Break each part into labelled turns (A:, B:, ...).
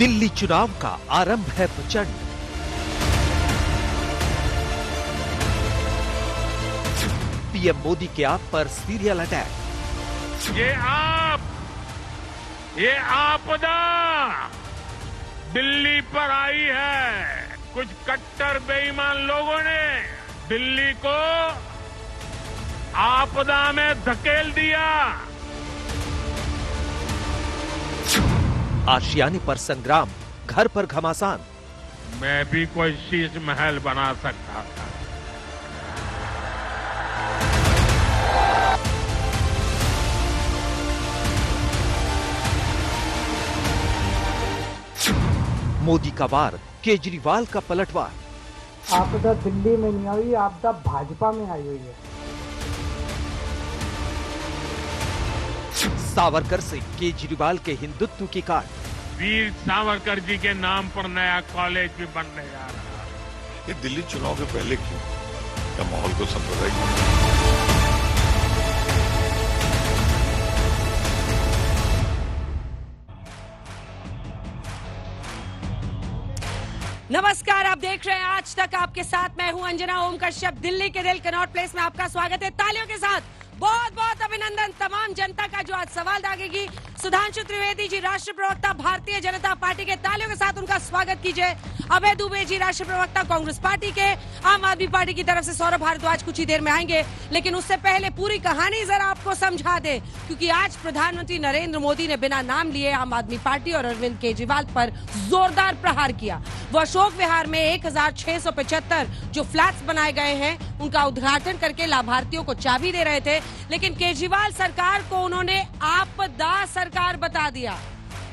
A: दिल्ली चुनाव का आरंभ है प्रचंड। पीएम मोदी के आप पर सीरियल अटैक।
B: ये आपदा दिल्ली पर आई है। कुछ कट्टर बेईमान लोगों ने दिल्ली को आपदा में धकेल दिया।
A: आशियाने पर संग्राम, घर पर घमासान।
B: मैं भी कोई शीश महल बना सकता था।
A: मोदी का वार, केजरीवाल का पलटवार।
C: आपदा दिल्ली में नहीं आई, आपदा भाजपा में आई हुई है।
A: सावरकर से केजरीवाल के हिंदुत्व की काट।
B: वीर सावरकर जी के नाम पर नया कॉलेज भी बनने जा रहा है।
D: ये दिल्ली चुनाव के पहले क्यों? क्या माहौल को सांप्रदायिक?
E: नमस्कार, आप देख रहे हैं आज तक आपके साथ मैं हूं अंजना ओम कश्यप। दिल्ली के दिल कनॉट प्लेस में आपका स्वागत है। तालियों के साथ बहुत बहुत अभिनंदन तमाम जनता का जो आज सवाल दागेगी। सुधांशु त्रिवेदी जी, राष्ट्रीय प्रवक्ता भारतीय जनता पार्टी के, तालियों के साथ उनका स्वागत कीजिए। अभय दुबे जी, राष्ट्रीय प्रवक्ता कांग्रेस पार्टी के। आम आदमी पार्टी की तरफ से सौरभ भारद्वाज कुछ ही देर में आएंगे, लेकिन उससे पहले पूरी कहानी जरा आपको समझा दे, क्योंकि आज प्रधानमंत्री नरेंद्र मोदी ने बिना नाम लिए आम आदमी पार्टी और अरविंद केजरीवाल पर जोरदार प्रहार किया। वो अशोक विहार में 1675 जो फ्लैट्स बनाए गए हैं उनका उद्घाटन करके लाभार्थियों को चाबी दे रहे थे, लेकिन केजरीवाल सरकार को उन्होंने आपदा सरकार बता दिया।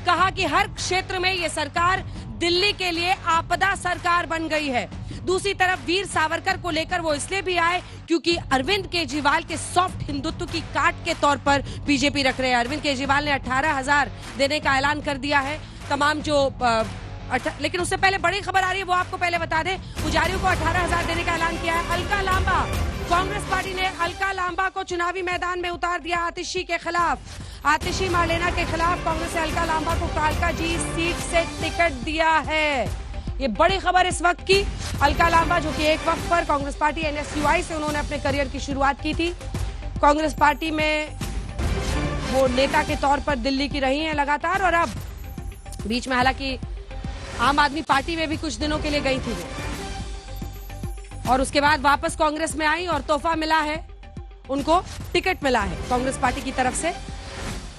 E: कहा कि हर क्षेत्र में ये सरकार दिल्ली के लिए आपदा सरकार बन गई है। दूसरी तरफ वीर सावरकर को लेकर वो इसलिए भी आए क्योंकि अरविंद केजरीवाल के सॉफ्ट हिंदुत्व की काट के तौर पर बीजेपी रख रहे हैं। अरविंद केजरीवाल ने 18,000 देने का ऐलान कर दिया है। तमाम जो लेकिन उससे पहले बड़ी खबर आ रही है, वो आपको पहले बता दें। पुजारियों को 18,000 देने का ऐलान किया है। अलका लांबा, कांग्रेस पार्टी ने अलका लांबा को चुनावी मैदान में उतार दिया आतिशी के खिलाफ। आतिशी मार्लेना के खिलाफ कांग्रेस ने अलका लांबा को कालका जी सीट से टिकट दिया है। ये बड़ी खबर इस वक्त की। अलका लांबा जो कि एक वक्त पर कांग्रेस पार्टी NSUI से उन्होंने अपने करियर की शुरुआत की थी। कांग्रेस पार्टी में वो नेता के तौर पर दिल्ली की रही हैं लगातार, और अब बीच में हालांकि आम आदमी पार्टी में भी कुछ दिनों के लिए गई थी वो, और उसके बाद वापस कांग्रेस में आई और तोहफा मिला है, उनको टिकट मिला है कांग्रेस पार्टी की तरफ से।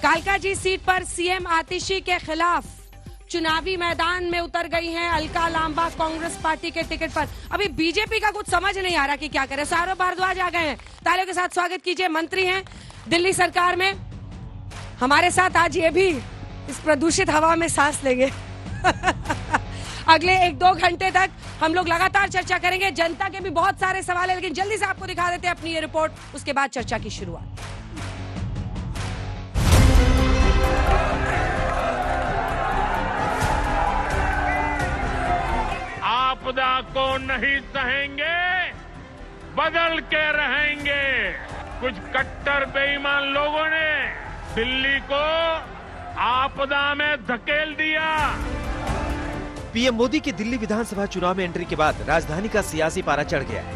E: कालका जी सीट पर सीएम आतिशी के खिलाफ चुनावी मैदान में उतर गई हैं अलका लांबा कांग्रेस पार्टी के टिकट पर। अभी बीजेपी का कुछ समझ नहीं आ रहा कि क्या करे। सौरभ भारद्वाज आ गए हैं, तालियों के साथ स्वागत कीजिए। मंत्री हैं दिल्ली सरकार में, हमारे साथ आज ये भी इस प्रदूषित हवा में सांस लेंगे। अगले 1-2 घंटे तक हम लोग लगातार चर्चा करेंगे। जनता के भी बहुत सारे सवाल है, लेकिन जल्दी से आपको दिखा देते हैं अपनी ये रिपोर्ट, उसके बाद चर्चा की शुरुआत।
B: आपदा को नहीं सहेंगे, बदल के रहेंगे। कुछ कट्टर बेईमान लोगों ने दिल्ली को आपदा में धकेल दिया।
A: पीएम मोदी के दिल्ली विधानसभा चुनाव में एंट्री के बाद राजधानी का सियासी पारा चढ़ गया है।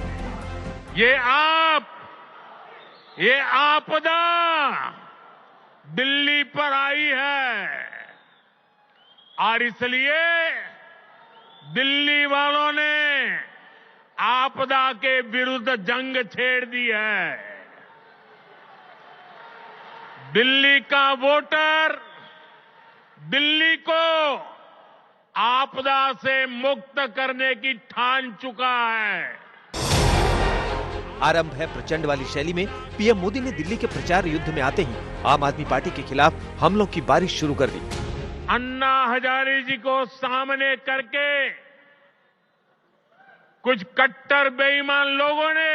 B: ये आपदा दिल्ली पर आई है, और इसलिए दिल्ली वालों ने आपदा के विरुद्ध जंग छेड़ दी है। दिल्ली का वोटर दिल्ली को आपदा से मुक्त करने की ठान चुका है।
A: आरंभ है प्रचंड वाली शैली में पीएम मोदी ने दिल्ली के प्रचार युद्ध में आते ही आम आदमी पार्टी के खिलाफ हमलों की बारिश शुरू कर दी।
B: अन्ना हजारे जी को सामने करके कुछ कट्टर बेईमान लोगों ने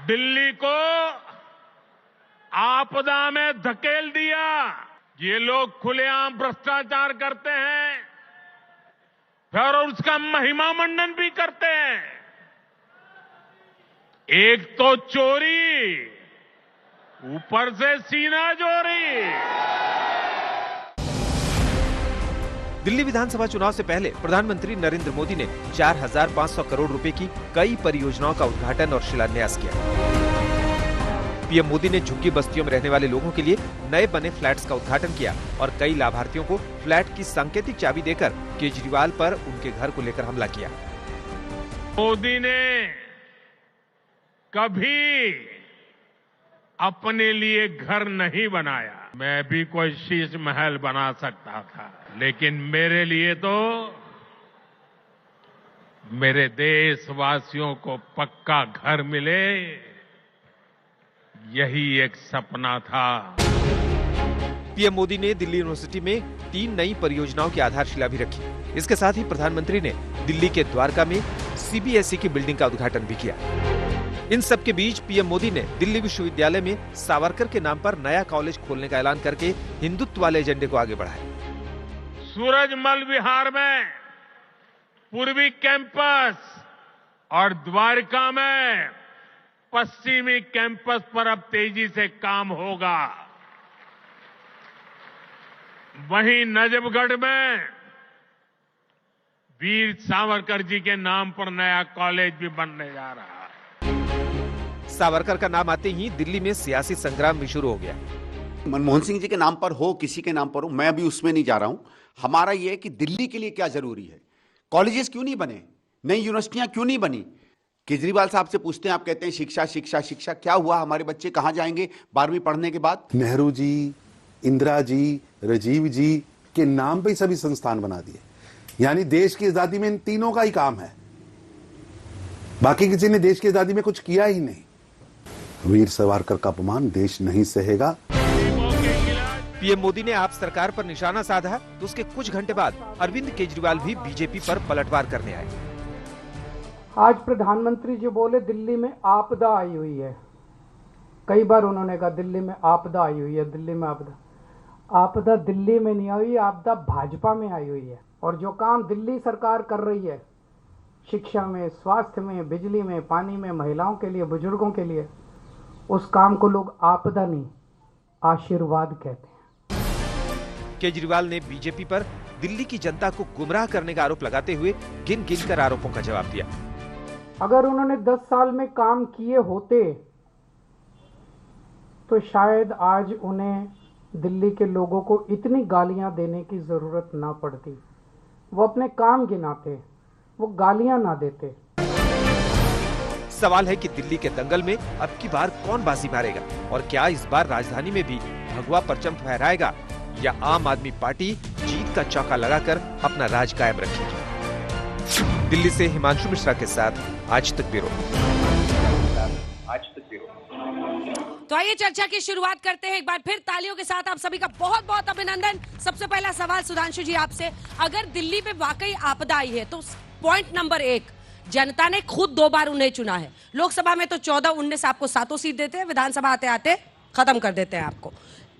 B: दिल्ली को आपदा में धकेल दिया। ये लोग खुलेआम भ्रष्टाचार करते हैं, फिर उसका महिमा मंडन भी करते हैं। एक तो चोरी ऊपर से सीना जोरी।
A: दिल्ली विधानसभा चुनाव से पहले प्रधानमंत्री नरेंद्र मोदी ने 4,500 करोड़ रुपए की कई परियोजनाओं का उद्घाटन और शिलान्यास किया। पीएम मोदी ने झुग्गी बस्तियों में रहने वाले लोगों के लिए नए बने फ्लैट्स का उद्घाटन किया और कई लाभार्थियों को फ्लैट की सांकेतिक चाबी देकर केजरीवाल पर उनके घर को लेकर हमला किया।
B: मोदी ने कभी अपने लिए घर नहीं बनाया। मैं भी कोई शीश महल बना सकता था, लेकिन मेरे लिए तो मेरे देशवासियों को पक्का घर मिले, यही एक सपना था।
A: पीएम मोदी ने दिल्ली यूनिवर्सिटी में 3 नई परियोजनाओं की आधारशिला भी रखी। इसके साथ ही प्रधानमंत्री ने दिल्ली के द्वारका में सीबीएसई की बिल्डिंग का उद्घाटन भी किया। इन सब के बीच पीएम मोदी ने दिल्ली विश्वविद्यालय में सावरकर के नाम पर नया कॉलेज खोलने का ऐलान करके हिंदुत्व वाले एजेंडे को आगे बढ़ाया।
B: सूरजमल विहार में पूर्वी कैंपस और द्वारका में पश्चिमी कैंपस पर अब तेजी से काम होगा। वहीं नजफगढ़ में वीर सावरकर जी के नाम पर नया कॉलेज भी बनने जा रहा है।
A: सावरकर का नाम आते ही दिल्ली में सियासी संग्राम भी शुरू हो गया।
F: मनमोहन सिंह जी के नाम पर हो, किसी के नाम पर हो, मैं भी उसमें नहीं जा रहा हूं। हमारा यह है कि दिल्ली के लिए क्या जरूरी है, कॉलेजेस क्यों नहीं बने, नई यूनिवर्सिटियां क्यों नहीं बनी। केजरीवाल साहब से पूछते हैं, आप कहते हैं शिक्षा शिक्षा शिक्षा, क्या हुआ, हमारे बच्चे कहां जाएंगे 12वीं पढ़ने के बाद।
G: नेहरू जी, इंदिरा जी, राजीव जी के नाम पे सभी संस्थान बना दिए, यानी देश की आजादी में इन तीनों का ही काम है, बाकी किसी ने देश की आजादी में कुछ किया ही नहीं। वीर सावरकर का अपमान देश नहीं सहेगा।
A: पीएम मोदी ने आप सरकार पर निशाना साधा तो उसके कुछ घंटे बाद अरविंद केजरीवाल भी बीजेपी पर पलटवार करने आए।
C: आज प्रधानमंत्री जी बोले दिल्ली में आपदा आई हुई है। कई बार उन्होंने कहा दिल्ली में आपदा आई हुई है, दिल्ली में आपदा। आपदा दिल्ली में नहीं आई, आपदा भाजपा में आई हुई है। और जो काम दिल्ली सरकार कर रही है, शिक्षा में, स्वास्थ्य में, बिजली में, पानी में, महिलाओं के लिए, बुजुर्गों के लिए, उस काम को लोग आपदा नहीं आशीर्वाद कहते हैं।
A: केजरीवाल ने बीजेपी पर दिल्ली की जनता को गुमराह करने का आरोप लगाते हुए गिन गिनकर आरोपों का जवाब दिया।
C: अगर उन्होंने 10 साल में काम किए होते तो शायद आज उन्हें दिल्ली के लोगों को इतनी गालियां देने की जरूरत ना पड़ती। वो अपने काम गिनाते, वो गालियां ना देते।
A: सवाल है कि दिल्ली के दंगल में अब की बार कौन बाजी मारेगा और क्या इस बार राजधानी में भी भगवा परचम फहराएगा या आम आदमी पार्टी जीत का चौका लगाकर अपना राज कायम रखेगी। दिल्ली से हिमांशु मिश्रा के साथ आज तक ब्यूरो।
E: तो आइए चर्चा की शुरुआत करते हैं। एक बार फिर तालियों के साथ आप सभी का बहुत बहुत अभिनंदन। सबसे पहला सवाल सुधांशु जी आपसे, अगर दिल्ली में वाकई आपदा आई है तो पॉइंट नंबर 1, जनता ने खुद 2 बार उन्हें चुना है। लोकसभा में तो 14, 19 आपको 7 सीट देते हैं, विधानसभा आते आते खत्म कर देते हैं आपको।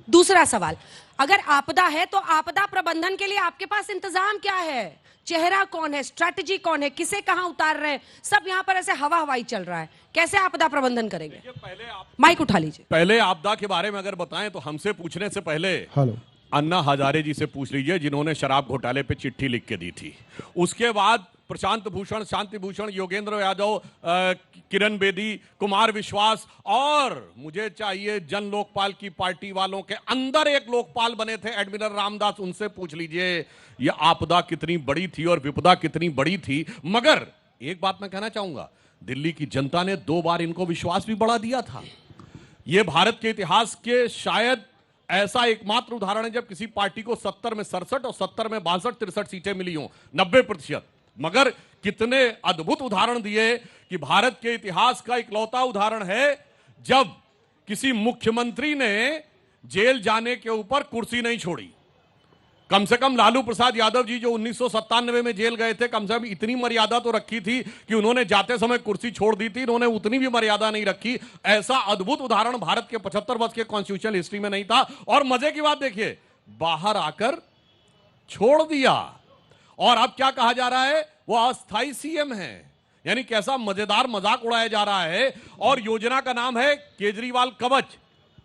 E: दूसरा सवाल, अगर आपदा है तो आपदा प्रबंधन के लिए आपके पास इंतजाम क्या है, चेहरा कौन है, स्ट्रैटेजी कौन है, किसे कहां उतार रहे हैं, सब यहां पर ऐसे हवा हवाई चल रहा है, कैसे आपदा प्रबंधन करेंगे? माइक उठा लीजिए।
H: पहले आपदा के बारे में अगर बताएं तो हमसे पूछने से पहले अन्ना हजारे जी से पूछ लीजिए, जिन्होंने शराब घोटाले पे चिट्ठी लिख के दी थी। उसके बाद प्रशांत भूषण, शांति भूषण, योगेंद्र यादव, किरण बेदी, कुमार विश्वास, और मुझे चाहिए जन लोकपाल की पार्टी वालों के अंदर एक लोकपाल बने थे एडमिरल रामदास, उनसे पूछ लीजिए ये आपदा कितनी बड़ी थी और विपदा कितनी बड़ी थी। मगर एक बात मैं कहना चाहूंगा, दिल्ली की जनता ने 2 बार इनको विश्वास भी बढ़ा दिया था। यह भारत के इतिहास के शायद ऐसा एकमात्र उदाहरण है जब किसी पार्टी को 70 में 67 और 70 में 62-63 सीटें मिली हों, 90%। मगर कितने अद्भुत उदाहरण दिए कि भारत के इतिहास का इकलौता उदाहरण है जब किसी मुख्यमंत्री ने जेल जाने के ऊपर कुर्सी नहीं छोड़ी। कम से कम लालू प्रसाद यादव जी जो 1997 में जेल गए थे, कम से कम इतनी मर्यादा तो रखी थी कि उन्होंने जाते समय कुर्सी छोड़ दी थी, इन्होंने उतनी भी मर्यादा नहीं रखी। ऐसा अद्भुत उदाहरण भारत के 75 वर्ष के कॉन्स्टिट्यूशनल हिस्ट्री में नहीं था। और मजे की बात देखिए, बाहर आकर छोड़ दिया और अब क्या कहा जा रहा है, वो अस्थाई सीएम है। यानी कैसा मजेदार मजाक उड़ाया जा रहा है। और योजना का नाम है केजरीवाल कवच।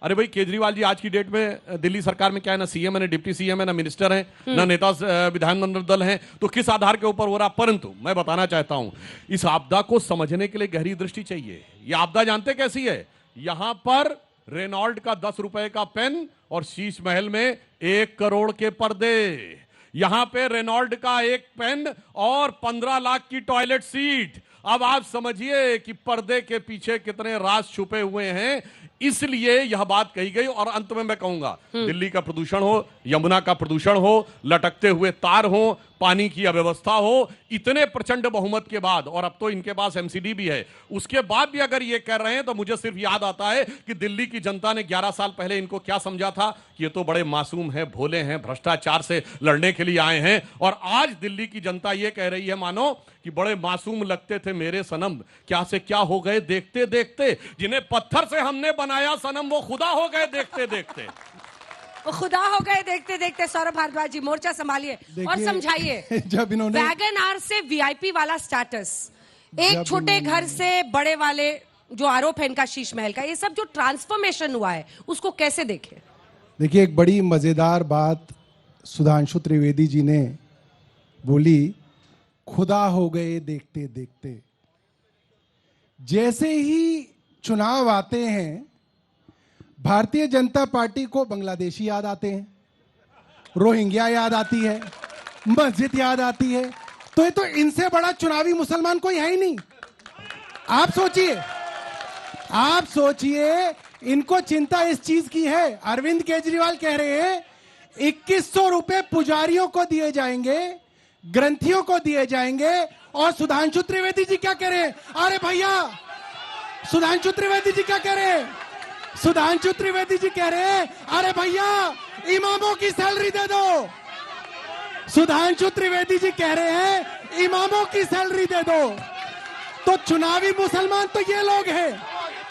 H: अरे भाई केजरीवाल जी आज की डेट में दिल्ली सरकार में क्या है, ना सीएम है, ना डिप्टी सीएम है, ना मिनिस्टर है, ना नेता विधानमंडल दल है, तो किस आधार के ऊपर हो रहा। परंतु मैं बताना चाहता हूं, इस आपदा को समझने के लिए गहरी दृष्टि चाहिए। यह आपदा जानते कैसी है? यहां पर रेनॉल्ड का 10 रुपए का पेन और शीश महल में 1 करोड़ के पर्दे। यहां पे रेनॉल्ड का एक पेन और 15 लाख की टॉयलेट सीट। अब आप समझिए कि पर्दे के पीछे कितने राज छुपे हुए हैं। इसलिए यह बात कही गई। और अंत में मैं कहूंगा, दिल्ली का प्रदूषण हो, यमुना का प्रदूषण हो, लटकते हुए तार हो, पानी की अव्यवस्था हो, इतने प्रचंड बहुमत के बाद, और अब तो इनके पास एमसीडी भी है, उसके बाद भी अगर ये कर रहे हैं तो मुझे सिर्फ याद आता है कि दिल्ली की जनता ने 11 साल पहले इनको क्या समझा था कि ये तो बड़े मासूम हैं, भोले हैं, भ्रष्टाचार से लड़ने के लिए आए हैं। और आज दिल्ली की जनता ये कह रही है मानो कि बड़े मासूम लगते थे मेरे सनम, क्या से क्या हो गए देखते देखते। जिन्हें पत्थर से हमने बनाया सनम, वो खुदा हो गए देखते देखते।
E: वो खुदा हो गए देखते देखते। सौरभ भारद्वाज जी, मोर्चा संभालिए और समझाइए।
I: जब इन्होंने
E: वैगन आर से वीआईपी वाला स्टेटस, एक छोटे घर से बड़े वाले जो आरोप है इनका शीश महल का, ये सब जो ट्रांसफॉर्मेशन हुआ है उसको कैसे देखें?
I: देखिए, एक बड़ी मजेदार बात सुधांशु त्रिवेदी जी ने बोली, खुदा हो गए देखते देखते। जैसे ही चुनाव आते हैं, भारतीय जनता पार्टी को बांग्लादेशी याद आते हैं, रोहिंग्या याद आती है, मस्जिद याद आती है। तो ये तो इनसे बड़ा चुनावी मुसलमान कोई है ही नहीं। आप सोचिए इनको चिंता इस चीज की है। अरविंद केजरीवाल कह रहे हैं 2100 रुपए पुजारियों को दिए जाएंगे, ग्रंथियों को दिए जाएंगे। और सुधांशु त्रिवेदी जी क्या कह रहे हैं? अरे भैया, सुधांशु त्रिवेदी जी क्या कह रहे हैं? सुधांशु त्रिवेदी जी कह रहे हैं, अरे भैया इमामों की सैलरी दे दो। सुधांशु त्रिवेदी जी कह रहे हैं इमामों की सैलरी दे दो। तो चुनावी मुसलमान तो ये लोग हैं।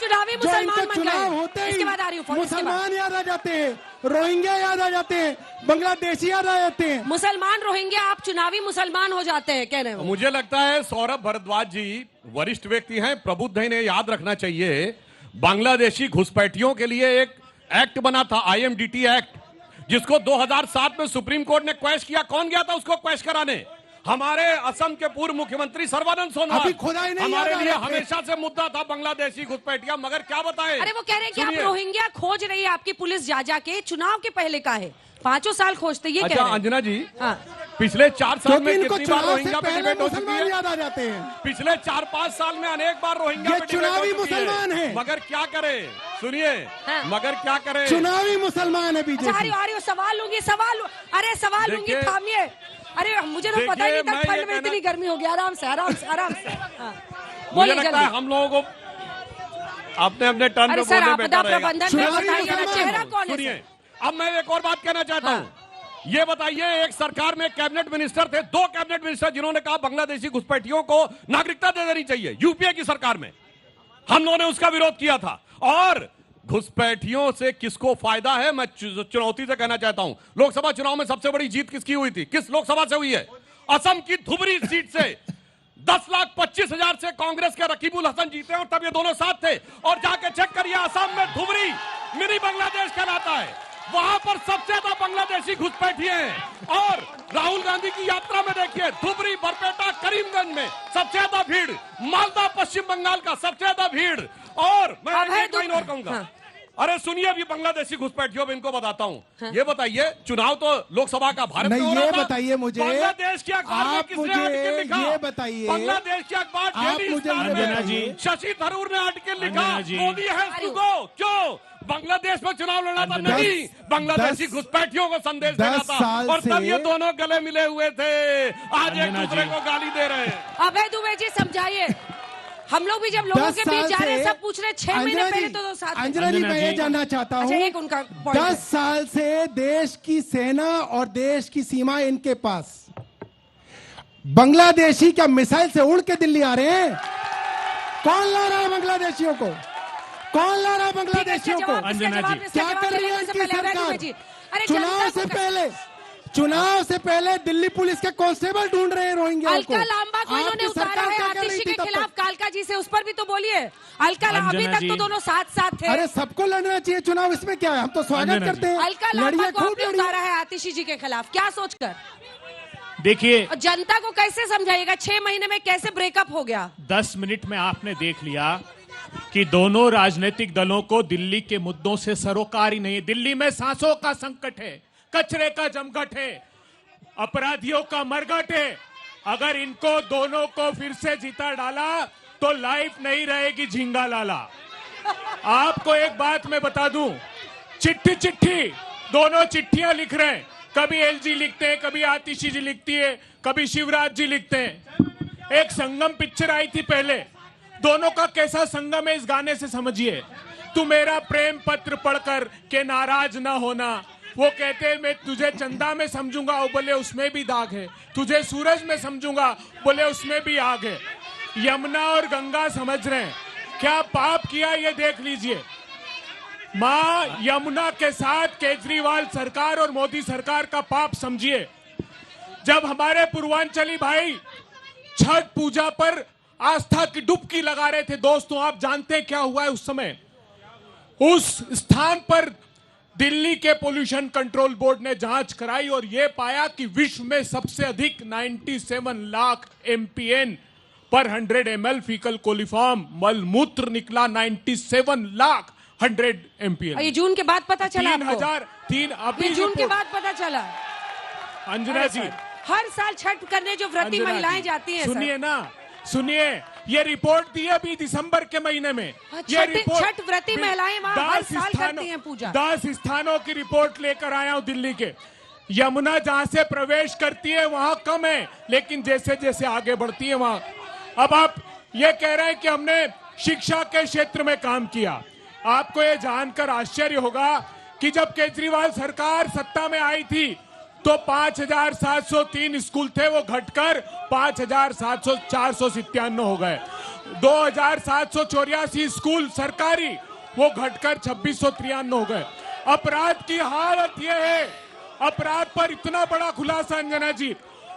E: चुनावी मुसलमान बन
I: चुनाव
E: गए।
I: होते
E: इसके बाद आ रही
I: ही
E: हूं,
I: मुसलमान याद आ जाते हैं, रोहिंग्या याद आ जाते हैं, बांग्लादेशी याद आ जाते हैं।
E: मुसलमान रोहिंग्या, आप चुनावी मुसलमान हो जाते हैं, कह रहे हो।
H: मुझे लगता है सौरभ भारद्वाज जी वरिष्ठ व्यक्ति हैं, प्रबुद्ध हैं, इन्हें याद रखना चाहिए बांग्लादेशी घुसपैठियों के लिए एक एक्ट बना था, IMDT एक्ट, जिसको 2007 में सुप्रीम कोर्ट ने क्वैश किया। कौन गया था उसको क्वैश कराने? हमारे असम के पूर्व मुख्यमंत्री सर्बानंद सोनोवाल। हमारे लिए हमेशा से मुद्दा था बांग्लादेशी घुसपैठिया, मगर क्या बताएं।
E: अरे वो कह रहे हैं कि आप रोहिंग्या खोज रही है आपकी पुलिस जा के, चुनाव के पहले का है, 5 साल खोजते, ये कह रहे हैं।
H: अंजना जी,
E: हाँ।
H: पिछले 4 साल में
I: इनको
H: कितनी बार
I: चुनाव
H: रोहिंग्या
I: से
H: पे
I: पहले
H: डिबेट हो चुकी
I: मुसलमान
H: है?
I: याद आ जाते हैं।
H: पिछले 4-5 साल में अनेक बार रोहिंग्या
I: ये
H: पे डिबेट हो
I: चुनावी
H: चुकी
I: मुसलमान है।
H: मगर क्या करे, सुनिए,
E: हाँ।
H: मगर क्या करे,
I: चुनावी मुसलमान है
E: अच्छा,
I: बीजेपी।
E: आ रही हो, सवाल लूंगी, सवाल लूंगी, थामिए। अरे मुझे तो पता ही नहीं था ठंड में इतनी गर्मी होगी। आराम से हाँ।
H: मुझे लगता है हम लोगों को अपने अपने टर्न पे बोलने बेटा रहेगा।
E: प्रबंधन में बताइए ना, चेहरा कौन है?
H: सुनिए, अब मैं एक और बात कहना चाहता हूँ। ये बताइए, एक सरकार में कैबिनेट मिनिस्टर थे, 2 कैबिनेट मिनिस्टर, जिन्होंने कहा बांग्लादेशी घुसपैठियों को नागरिकता दे देनी चाहिए। यूपीए की सरकार में हम लोगों ने उसका विरोध किया था। और घुसपैठियों से किसको फायदा है, मैं चुनौती से कहना चाहता हूं। लोकसभा चुनाव में सबसे बड़ी जीत किसकी हुई थी? किस लोकसभा से हुई है? असम की धुबरी सीट से 10,25,000 से कांग्रेस के रकीबुल हसन जीते, और तब ये दोनों साथ थे। और जाके चेक करिए, असम में धुबरी मिनी बांग्लादेश कहलाता है, वहां पर सबसे ज्यादा बांग्लादेशी घुसपैठिए हैं। और राहुल गांधी की यात्रा में देखिए, धुबरी, बरपेटा, करीमगंज में सबसे ज्यादा भीड़, मालदा पश्चिम बंगाल का सबसे ज्यादा भीड़। और मैं एक लाइन और कहूंगा। हाँ। अरे सुनिए, अभी बांग्लादेशी घुसपैठियों में इनको बताता हूँ। हाँ। ये बताइए, चुनाव तो लोकसभा का भारत में हो रहा था।
I: ये बताइए मुझे,
H: बांग्लादेश के अखबार में किसने आर्टिकल लिखा?
I: ये बताइए,
H: बांग्लादेश के अखबार डेली स्टार में शशि थरूर ने आर्टिकल लिखा, मोदी है क्यों? बांग्लादेश में चुनाव लड़ा था? नहीं, बांग्लादेशी घुसपैठियों को संदेश देना था। और तब ये दोनों गले मिले हुए थे, आज एक दूसरे को गाली दे रहे हैं।
E: अभय दुबे जी समझाइए, हम लोग भी जब लोगों के बीच जा रहे हैं, सब पूछ रहे 6 महीने पहले तो साथ।
I: अंजना जी, मैं ये जानना चाहता हूँ, 10 साल से देश की सेना और देश की सीमा इनके पास, बांग्लादेशी क्या मिसाइल से उड़ के दिल्ली आ रहे हैं? कौन ला रहा है बांग्लादेशियों को? कौन ला रहा है बांग्लादेशियों को?
E: अंजना जी,
I: क्या कर रही है इनकी सरकार? चुनाव से पहले दिल्ली पुलिस के कांस्टेबल ढूंढ रहे हैं रोहिंग्या को।
E: अलका लांबा को इन्होंने उतारा है आतिशी के खिलाफ। कालका जी से, उस पर भी तो बोलिए। अलका अभी तक तो दोनों साथ साथ थे।
I: अरे सबको लड़ना चाहिए चुनाव, इसमें क्या है, हम तो स्वागत करते हैं।
E: अलका लापा को आपने उतारा है आतिशी जी के खिलाफ, क्या सोचकर?
J: देखिए,
E: जनता को कैसे समझाइएगा 6 महीने में कैसे ब्रेकअप हो गया?
J: 10 मिनट में आपने देख लिया कि दोनों राजनीतिक दलों को दिल्ली के मुद्दों से सरोकार ही नहीं है। दिल्ली में सांसों का संकट है, कचरे का जमघट है, अपराधियों का मरघट है। अगर इनको दोनों को फिर से जीता डाला तो लाइफ नहीं रहेगी झींगा लाला। आपको एक बात मैं बता दूं, चिट्ठी चिट्ठी दोनों चिट्ठियां लिख रहे हैं। कभी एलजी लिखते हैं, कभी आतिशी जी लिखती है, कभी शिवराज जी लिखते हैं। एक संगम पिक्चर आई थी पहले, दोनों का कैसा संगम है इस गाने से समझिए। तू मेरा प्रेम पत्र पढ़कर के नाराज ना होना, वो कहते हैं मैं तुझे चंदा में समझूंगा, वो बोले उसमें भी दाग है। तुझे सूरज में समझूंगा, बोले उसमें भी आग है। यमुना और गंगा समझ रहे हैं, क्या पाप किया ये देख लीजिए। मां यमुना के साथ केजरीवाल सरकार और मोदी सरकार का पाप समझिए। जब हमारे पूर्वांचली भाई छठ पूजा पर आस्था की डुबकी लगा रहे थे, दोस्तों आप जानते हैं क्या हुआ है उस समय? उस स्थान पर दिल्ली के पोल्यूशन कंट्रोल बोर्ड ने जांच कराई और यह पाया कि विश्व में सबसे अधिक 97 लाख एमपीएन पर 100 ml फीकल कोलिफॉर्म मलमूत्र निकला। 97 लाख 100 एमपीएन।
E: ये जून के बाद पता चला?
J: 3003 अभी
E: जून के बाद पता चला।
J: अंजना जी,
E: हर साल छठ करने जो व्रती महिलाएं जाती हैं,
J: सुनिए ना, सुनिए, ये रिपोर्ट दी है अभी दिसंबर के महीने में। ये रिपोर्ट
E: छठ व्रती महिलाएं वहां हर साल करती हैं पूजा।
J: 10 स्थानों की रिपोर्ट लेकर आया हूं दिल्ली के। यमुना जहां से प्रवेश करती है वहां कम है, लेकिन जैसे जैसे आगे बढ़ती है वहां। अब आप ये कह रहे हैं कि हमने शिक्षा के क्षेत्र में काम किया। आपको ये जानकर आश्चर्य होगा कि जब केजरीवाल सरकार सत्ता में आई थी तो 5,703 स्कूल थे, वो घटकर 5,497 हो गए। 2,784 स्कूल सरकारी, वो घटकर 2,693 हो गए। अपराध की हालत ये है, अपराध पर इतना बड़ा खुलासा अंजना जी,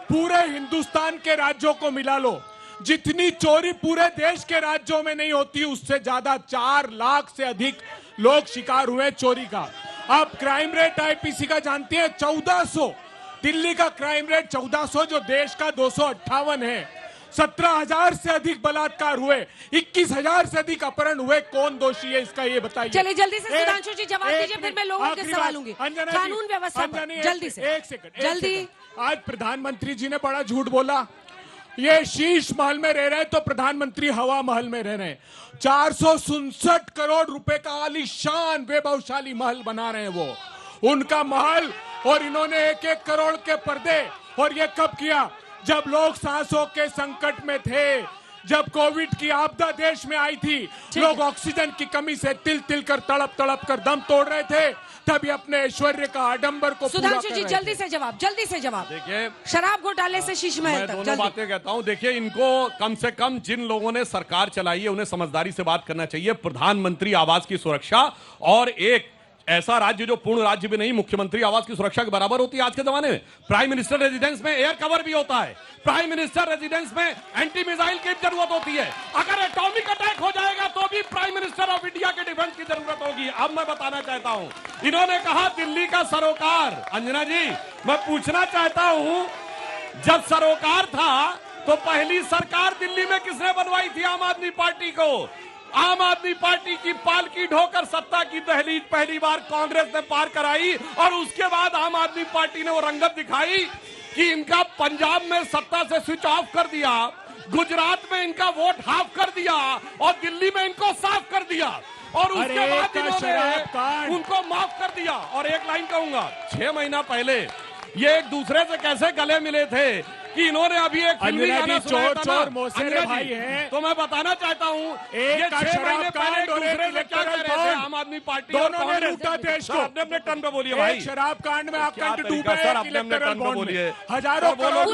J: पूरे हिंदुस्तान के राज्यों को मिला लो, जितनी चोरी पूरे देश के राज्यों में नहीं होती उससे ज्यादा 4 लाख से अधिक लोग शिकार हुए चोरी का। आप क्राइम रेट आईपीसी का जानते हैं 1400, दिल्ली का क्राइम रेट 1400 जो देश का 258 है। 17,000 से अधिक बलात्कार हुए, 21,000 से अधिक अपहरण हुए। कौन दोषी है इसका ये बताइए।
E: चलिए जल्दी से सुधांशु जी जवाब दीजिए, फिर मैं लोगों के सवाल लूंगी। कानून व्यवस्था जल्दी से,
J: एक सेकंड। आज प्रधानमंत्री जी ने बड़ा झूठ बोला, ये शीश महल में रह रहे हैं तो प्रधानमंत्री हवा महल में रह रहे हैं। 467 करोड़ रुपए का आलीशान वैभवशाली महल बना रहे हैं वो, उनका महल, और इन्होंने 1-1 करोड़ के पर्दे। और ये कब किया? जब लोग सांसों के संकट में थे, जब कोविड की आपदा देश में आई थी, लोग ऑक्सीजन की कमी से तिल तिल कर तड़प कर दम तोड़ रहे थे, तभी अपने ऐश्वर्य का आडंबर को
E: सुधांशु जी जल्दी से जवाब, जल्दी से जवाब।
H: देखिए,
E: शराब घोटाले से शीश महल तक
H: दोनों बातें कहता हूं। देखिए, इनको कम से कम जिन लोगों ने सरकार चलाई है उन्हें समझदारी से बात करना चाहिए। प्रधानमंत्री आवास की सुरक्षा और एक ऐसा राज्य जो पूर्ण राज्य भी नहीं, मुख्यमंत्री आवास की सुरक्षा के बराबर होती है आज के जमाने में। प्राइम मिनिस्टर रेजिडेंस में एयर कवर भी होता है, प्राइम मिनिस्टर रेजिडेंस में एंटी मिसाइल की जरूरत होती है। अगर एटॉमिक अटैक हो जाएगा तो भी प्राइम मिनिस्टर ऑफ इंडिया के डिफेंस की जरूरत होगी। अब मैं बताना चाहता हूं, इन्होंने कहा दिल्ली का सरोकार। अंजना जी, मैं पूछना चाहता हूं, जब सरोकार था तो पहली सरकार दिल्ली में किसने बनवाई थी? आम आदमी पार्टी को। आम आदमी पार्टी की पालकी ढोकर सत्ता की दहलीज पहली बार कांग्रेस ने पार कराई, और उसके बाद आम आदमी पार्टी ने वो रंगत दिखाई कि इनका पंजाब में सत्ता से स्विच ऑफ कर दिया, गुजरात में इनका वोट हाफ कर दिया, और दिल्ली में इनको साफ कर दिया, और उसके बाद इन्होंने उनको माफ कर दिया। और एक लाइन कहूंगा, 6 महीना पहले ये एक दूसरे से कैसे गले मिले थे कि इन्होंने अभी एक फिल्मी गाना सुनाया था ना,
J: मोसेरे भाई हैं।
H: तो मैं बताना चाहता हूं,
J: एक का शराब कांड और एक
H: इलेक्टोरल बॉन्ड, आम आदमी पार्टी
J: दोनों ने लूटा देश को।
H: अपने अपने टर्न पे बोलिए भाई।
J: शराब कांड में आप कंट डूबे,
H: सर अपने अपने टर्न पे बोलिए।
J: हजारों करोड़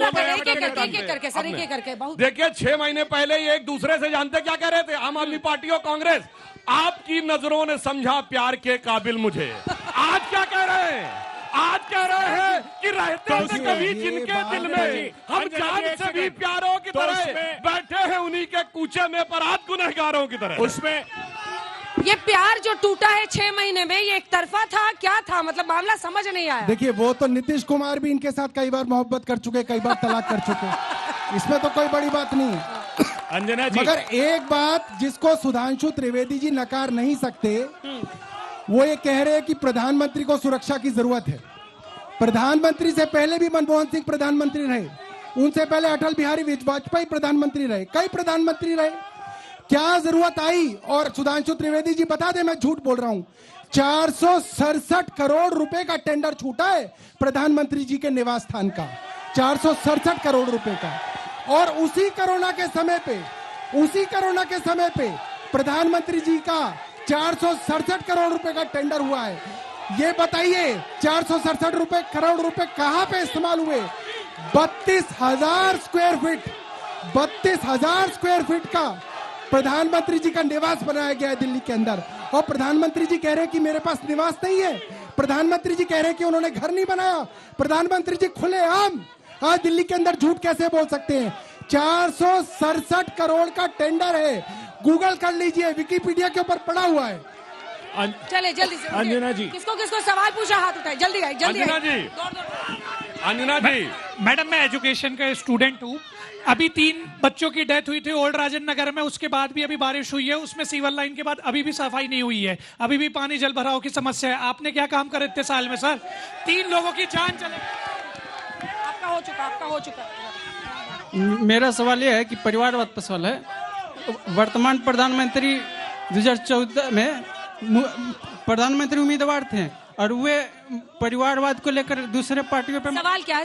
E: करके बहुत।
H: देखिए, 6 महीने पहले ये एक दूसरे से जानते क्या कह रहे थे, आम आदमी पार्टी और कांग्रेस, आपकी नजरों ने समझा प्यार के काबिल मुझे। आज क्या कह रहे हैं? आज कह रहे हैं कि रहते हैं कभी जिनके दिल में हम जान से भी प्यारों की तरह बैठे हैं उन्हीं के कूचे में पर आज गुनहगारों की तरह।
J: उसमें
E: ये प्यार जो टूटा है 6 महीने में, ये एक तरफा था, क्या था? मतलब मामला समझ नहीं आया।
I: देखिए, वो तो नीतीश कुमार भी इनके साथ कई बार मोहब्बत कर चुके, कई बार तलाक कर चुके, इसमें तो कोई बड़ी बात नहीं है।
J: अंजना जी,
I: मगर एक बात जिसको सुधांशु त्रिवेदी जी नकार नहीं सकते, वो ये कह रहे हैं कि प्रधानमंत्री को सुरक्षा की जरूरत है। प्रधानमंत्री से पहले भी मनमोहन सिंह प्रधानमंत्री रहे, उनसे पहले अटल बिहारी वाजपेयी प्रधानमंत्री रहे, कई प्रधानमंत्री रहे, क्या जरूरत आई? और सुधांशु त्रिवेदी जी बता दे, मैं झूठ बोल रहा हूं, 467 करोड़ रुपए का टेंडर छूटा है प्रधानमंत्री जी के निवास स्थान का, 467 करोड़ रुपए का। और उसी कोरोना के समय पे प्रधानमंत्री जी का 467 करोड़ रुपए का टेंडर हुआ है। ये बताइए 467 करोड़ रुपए कहां पे इस्तेमाल हुए? 32,000 स्क्वायर फीट का प्रधानमंत्री जी का निवास बनाया गया है दिल्ली के अंदर। और प्रधानमंत्री जी कह रहे हैं कि मेरे पास निवास नहीं है, प्रधानमंत्री जी कह रहे हैं कि उन्होंने घर नहीं बनाया। प्रधानमंत्री जी खुलेआम आज दिल्ली के अंदर झूठ कैसे बोल सकते हैं? 467 करोड़ का टेंडर है, गूगल कर लीजिए, विकिपीडिया के ऊपर पड़ा हुआ है।
E: चले जल्दी से
J: अंजना जी,
E: किसको किसको सवाल पूछा, हाथ उठाए, जल्दी आए, जल्दी
H: अंजना जी, अंजना जी।
K: मैडम, मैं एजुकेशन का स्टूडेंट हूँ। अभी 3 बच्चों की डेथ हुई थी ओल्ड राजेंद्र नगर में, उसके बाद भी अभी बारिश हुई है, उसमें सीवर लाइन के बाद अभी भी सफाई नहीं हुई है, अभी भी पानी जल भराव की समस्या है। आपने क्या काम करे इतने साल में सर? 3 लोगों की जान चले।
E: आपका हो चुका।
L: मेरा सवाल यह है कि परिवारवाद पर सवाल है। वर्तमान प्रधानमंत्री 2014 में प्रधानमंत्री उम्मीदवार थे और वे परिवारवाद को लेकर दूसरे पार्टियों पे
E: सवाल क्या है?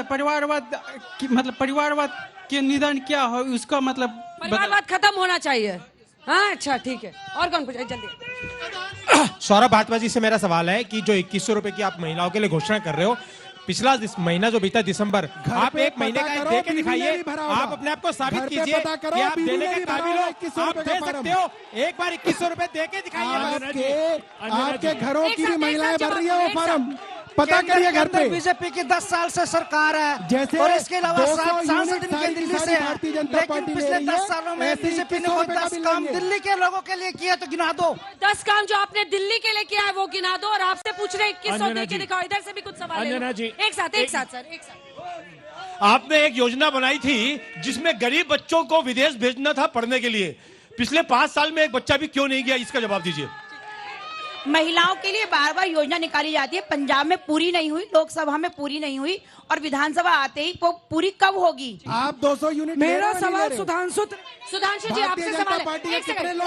L: परिवारवाद के निदान क्या हो, उसका मतलब
E: परिवारवाद खत्म होना चाहिए। हाँ, अच्छा ठीक है। और कौन पूछा? जल्दी।
M: सौरभ भारद्वाज जी से मेरा सवाल है कि जो 2100 रुपए की आप महिलाओं के लिए घोषणा कर रहे हो, पिछला महीना जो बीता दिसंबर, आप 1 महीने का दे के दिखाइए, आप अपने आप को साबित कीजिए कि आप देने के काबिल हो, आप दे सकते हो। एक बार 2100 रुपए दे के दिखाइए।
I: आपके घरों की भी महिलाएं भर रही है वो फॉर्म, पता करिए घर पे।
N: बीजेपी की 10 साल से सरकार है,
I: जैसे
N: और इसके अलावा 7 सांसद इनके दिल्ली से हैं,
I: भारतीय जनता पार्टी
N: पिछले 10 सालों में बीजेपी ने कोई 10 काम दिल्ली के लोगों के लिए किया तो गिना दो।
E: 10 काम जो आपने दिल्ली के लिए किया है वो गिना दो, और आपसे पूछ रहे 2100 दे के दिखाओ। इधर से भी कुछ सवाल है। एक साथ सर, एक साथ।
M: आपने एक योजना बनाई थी जिसमें गरीब बच्चों को विदेश भेजना था पढ़ने के लिए, पिछले 5 साल में एक बच्चा भी क्यों नहीं गया, इसका जवाब दीजिए।
O: महिलाओं के लिए बार बार योजना निकाली जाती है, पंजाब में पूरी नहीं हुई, लोकसभा में पूरी नहीं हुई, और विधानसभा आते ही वो पूरी कब होगी?
I: आप 200 यूनिट।
C: मेरा सवाल सुधांशु
E: जी आपसे सवाल है। एक सेकंड,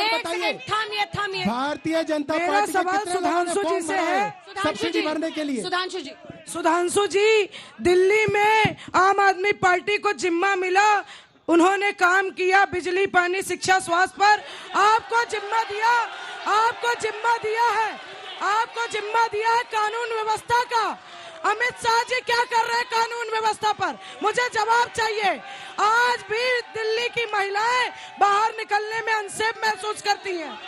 E: थामिए।
I: भारतीय जनता पार्टी,
C: मेरा सवाल सुधांशु जी से है,
I: सब्सिडी भरने के लिए।
C: सुधांशु जी, दिल्ली में आम आदमी पार्टी को जिम्मा मिला, उन्होंने काम किया बिजली, पानी, शिक्षा, स्वास्थ्य पर। आपको जिम्मा दिया है कानून व्यवस्था का। अमित शाह जी क्या कर रहे हैं कानून व्यवस्था पर? मुझे जवाब चाहिए। आज भी दिल्ली की महिलाएं बाहर निकलने में अनसेफ महसूस करती हैं।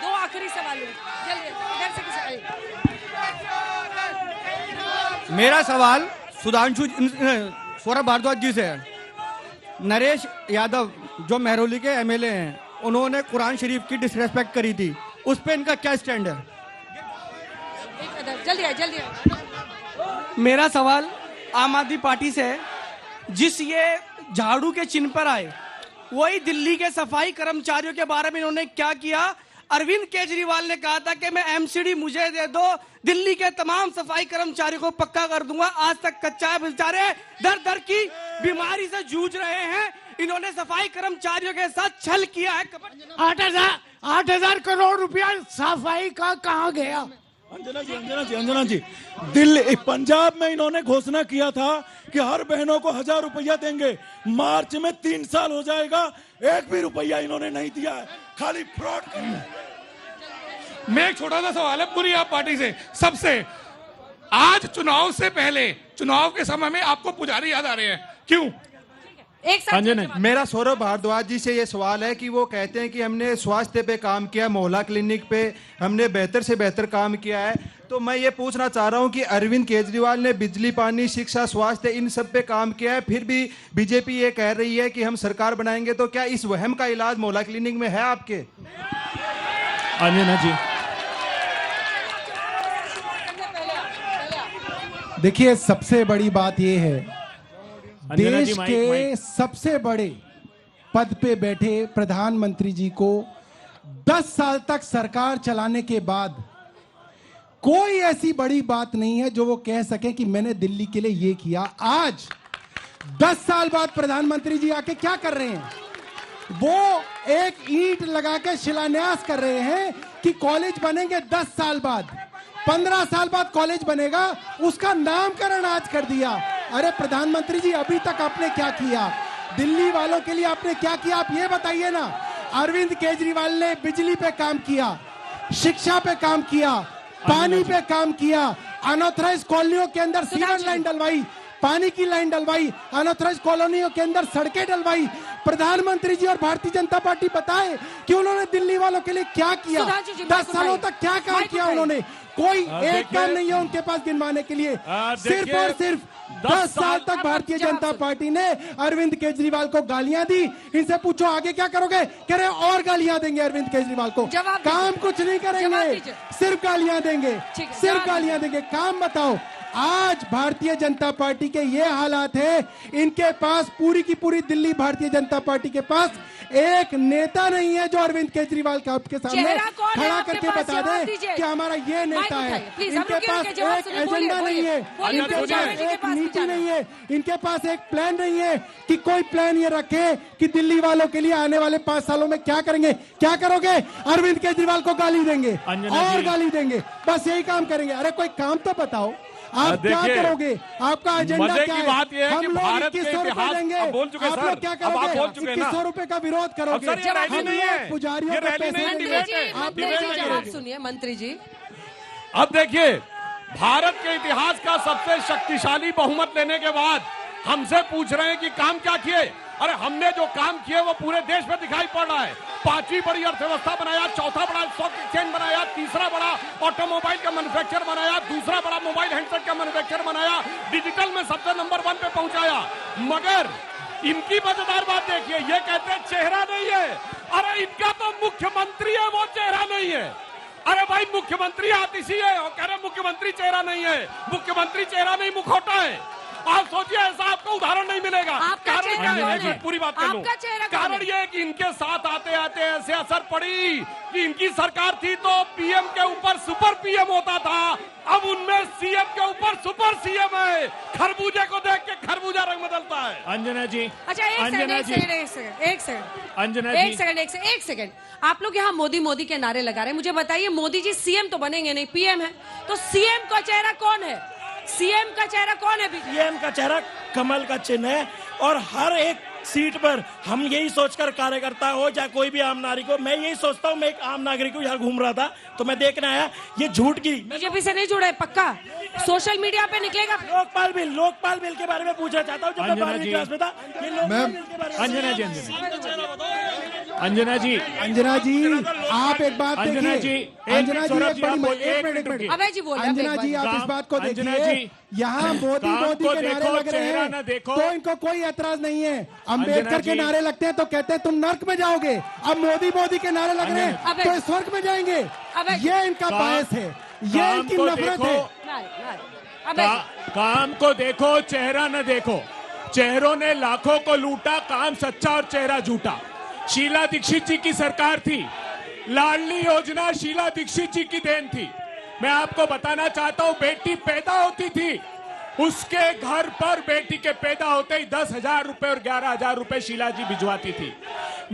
E: 2 आखिरी सवाल है, जल्दी इधर से किसी।
P: मेरा सवाल सौरभ भारद्वाज जी से है। नरेश यादव जो महरौली के एमएलए हैं, उन्होंने कुरान शरीफ की डिसरेस्पेक्ट करी थी, उस पे इनका क्या स्टैंड है?
E: जल्दी।
L: मेरा सवाल आम आदमी पार्टी से है। जिस ये झाड़ू के चिन्ह पर आए, वही दिल्ली के सफाई कर्मचारियों के बारे में इन्होंने क्या किया? अरविंद केजरीवाल ने कहा था कि मैं एमसीडी मुझे दे दो, दिल्ली के तमाम सफाई कर्मचारियों को पक्का कर दूंगा। आज तक कच्चा है, बेचारे दर की बीमारी से जूझ रहे हैं। इन्होंने सफाई कर्मचारियों के साथ छल किया है।
K: 8,000 करोड़ रुपया सफाई का कहाँ गया?
Q: अंजना जी, दिल्ली पंजाब में इन्होंने घोषणा किया था कि हर बहनों को 1000 रुपया देंगे। मार्च में 3 साल हो जाएगा, 1 भी रुपया इन्होंने नहीं दिया है, खाली फ्रॉड कर रहे हैं।
R: मैं एक छोटा सा सवाल है पूरी आप पार्टी से, सबसे, आज चुनाव से पहले, चुनाव के समय में आपको पुजारी याद आ रहे हैं, क्यों?
E: एक साथ
S: मेरा सौरभ भारद्वाज जी से ये सवाल है कि वो कहते हैं कि हमने स्वास्थ्य पे काम किया, मोहल्ला क्लिनिक पे हमने बेहतर से बेहतर काम किया है। तो मैं ये पूछना चाह रहा हूँ कि अरविंद केजरीवाल ने बिजली, पानी, शिक्षा, स्वास्थ्य इन सब पे काम किया है, फिर भी बीजेपी ये कह रही है कि हम सरकार बनाएंगे। तो क्या इस वहम का इलाज मोहल्ला क्लिनिक में है आपके?
J: अंजना जी,
I: देखिए सबसे बड़ी बात यह है, देश के सबसे बड़े पद पे बैठे प्रधानमंत्री जी को 10 साल तक सरकार चलाने के बाद कोई ऐसी बड़ी बात नहीं है जो वो कह सके कि मैंने दिल्ली के लिए ये किया। आज 10 साल बाद प्रधानमंत्री जी आके क्या कर रहे हैं? वो एक ईंट लगा के शिलान्यास कर रहे हैं कि कॉलेज बनेंगे 10 साल बाद, 15 साल बाद कॉलेज बनेगा, उसका नामकरण आज कर दिया। अरे प्रधानमंत्री जी, अभी तक आपने क्या किया? दिल्ली वालों के लिए आपने क्या किया? आप ये बताइए ना। अरविंद केजरीवाल ने बिजली पे काम किया, शिक्षा पे काम किया, पानी पे काम किया, अनऑथराइज कॉलोनियों के अंदर सीवर लाइन डलवाई, पानी की लाइन डलवाई, अनऑथराइज कॉलोनियों के अंदर सड़कें डलवाई। प्रधानमंत्री जी और भारतीय जनता पार्टी बताए कि उन्होंने दिल्ली वालों के लिए क्या किया, 10 सालों तक क्या काम किया उन्होंने। कोई एक काम नहीं है उनके पास गिनवाने के लिए। सिर्फ और सिर्फ 10 साल तक भारतीय जनता पार्टी ने अरविंद केजरीवाल को गालियां दी। इनसे पूछो आगे क्या करोगे? कह रहे और गालियां देंगे अरविंद केजरीवाल को, काम कुछ नहीं करेंगे, सिर्फ गालियां देंगे, सिर्फ गालियां देंगे। काम बताओ। आज भारतीय जनता पार्टी के ये हालात है, इनके पास पूरी की पूरी दिल्ली भारतीय जनता पार्टी के पास एक नेता नहीं है जो अरविंद केजरीवाल का आपके सामने खड़ा करके बता दे कि हमारा ये नेता है। इनके पास एक एजेंडा नहीं है, इनके पास एक नीति नहीं है, इनके पास एक प्लान नहीं है कि कोई प्लान ये रखे कि दिल्ली वालों के लिए आने वाले 5 सालों में क्या करेंगे। क्या करोगे? अरविंद केजरीवाल को गाली देंगे और गाली देंगे, बस यही काम करेंगे। अरे कोई काम तो बताओ, आप क्या करोगे? आपका एजेंडा क्या है?
H: बात यह है कि भारत के
I: इतिहास देंगे,
H: बोल चुके
I: आप लोग क्या करोगे? 2100 रुपए का विरोध करोगे, पुजारियों को पैसे
E: आप सुनिए मंत्री जी।
H: अब देखिए, भारत के इतिहास का सबसे शक्तिशाली बहुमत लेने के बाद हमसे पूछ रहे हैं कि काम क्या किए। अरे हमने जो काम किए वो पूरे देश में दिखाई पड़ रहा है। 5वीं बड़ी अर्थव्यवस्था बनाया, 4था बड़ा स्टॉक एक्सचेंज बनाया, 3रा बड़ा ऑटोमोबाइल का मैन्युफैक्चर बनाया, 2रा बड़ा मोबाइल हैंडसेट का मैन्युफैक्चर बनाया, डिजिटल में सबसे नंबर 1 पे पहुंचाया। मगर इनकी मजेदार बात देखिए, ये कहते हैं चेहरा नहीं है। अरे इनका तो मुख्यमंत्री है, वो चेहरा नहीं है। अरे भाई मुख्यमंत्री आतिशी है और कह रहे मुख्यमंत्री चेहरा नहीं है। मुख्यमंत्री चेहरा नहीं, मुखौटा है। आप सोचिए, ऐसा आपको उदाहरण नहीं मिलेगा। कारण क्या है? पूरी बात कर लूं। कारण यह है कि इनके साथ आते आते ऐसे असर पड़ी कि इनकी सरकार थी तो पीएम के ऊपर सुपर पीएम होता था, अब उनमें सीएम के ऊपर सुपर सीएम है। खरबूजे को देख के खरबूजा रंग बदलता है।
J: अंजना जी,
E: अच्छा एक सेकंड, आप लोग यहाँ मोदी के नारे लगा रहे हैं। मुझे बताइए, मोदी जी सीएम तो बनेंगे नहीं, पीएम है, तो सीएम का चेहरा कौन है? सीएम का चेहरा कौन है?
T: सीएम का चेहरा कमल का चिन्ह है और हर एक सीट पर हम यही सोचकर कार्यकर्ता हो चाहे कोई भी आम नागरिक हो, मैं यही सोचता हूँ। मैं एक आम नागरिक हूँ, यहाँ घूम रहा था तो मैं देखने आया, ये झूठ की
E: बीजेपी से नहीं जुड़ा है पक्का, सोशल मीडिया पे निकलेगा।
T: लोकपाल बिल के बारे में पूछना चाहता हूँ। जब मैं 12वीं क्लास में था, ये लोकपाल बिल के बारे में।
J: अंजना जी,
I: आप एक बात देखिए। अंजना जी आप इस बात को देखिए, यहाँ मोदी के नारे लग रहे हैं तो इनको कोई एतराज नहीं है। अम्बेडकर के नारे लगते हैं तो कहते हैं तुम नर्क में जाओगे। अब मोदी के नारे लग रहे हैं तो स्वर्ग में जाएंगे। ये इनका बायस है, ये इनकी नफरत है।
J: काम को देखो, चेहरा न देखो। चेहरों ने लाखों को लूटा, काम सच्चा और चेहरा झूठा। शीला दीक्षित जी की सरकार थी, लाडली योजना शीला दीक्षित जी की देन थी। मैं आपको बताना चाहता हूं, बेटी पैदा होती थी, उसके घर पर बेटी के पैदा होते ही 10,000 रुपए और 11,000 रुपए शीला जी भिजवाती थी।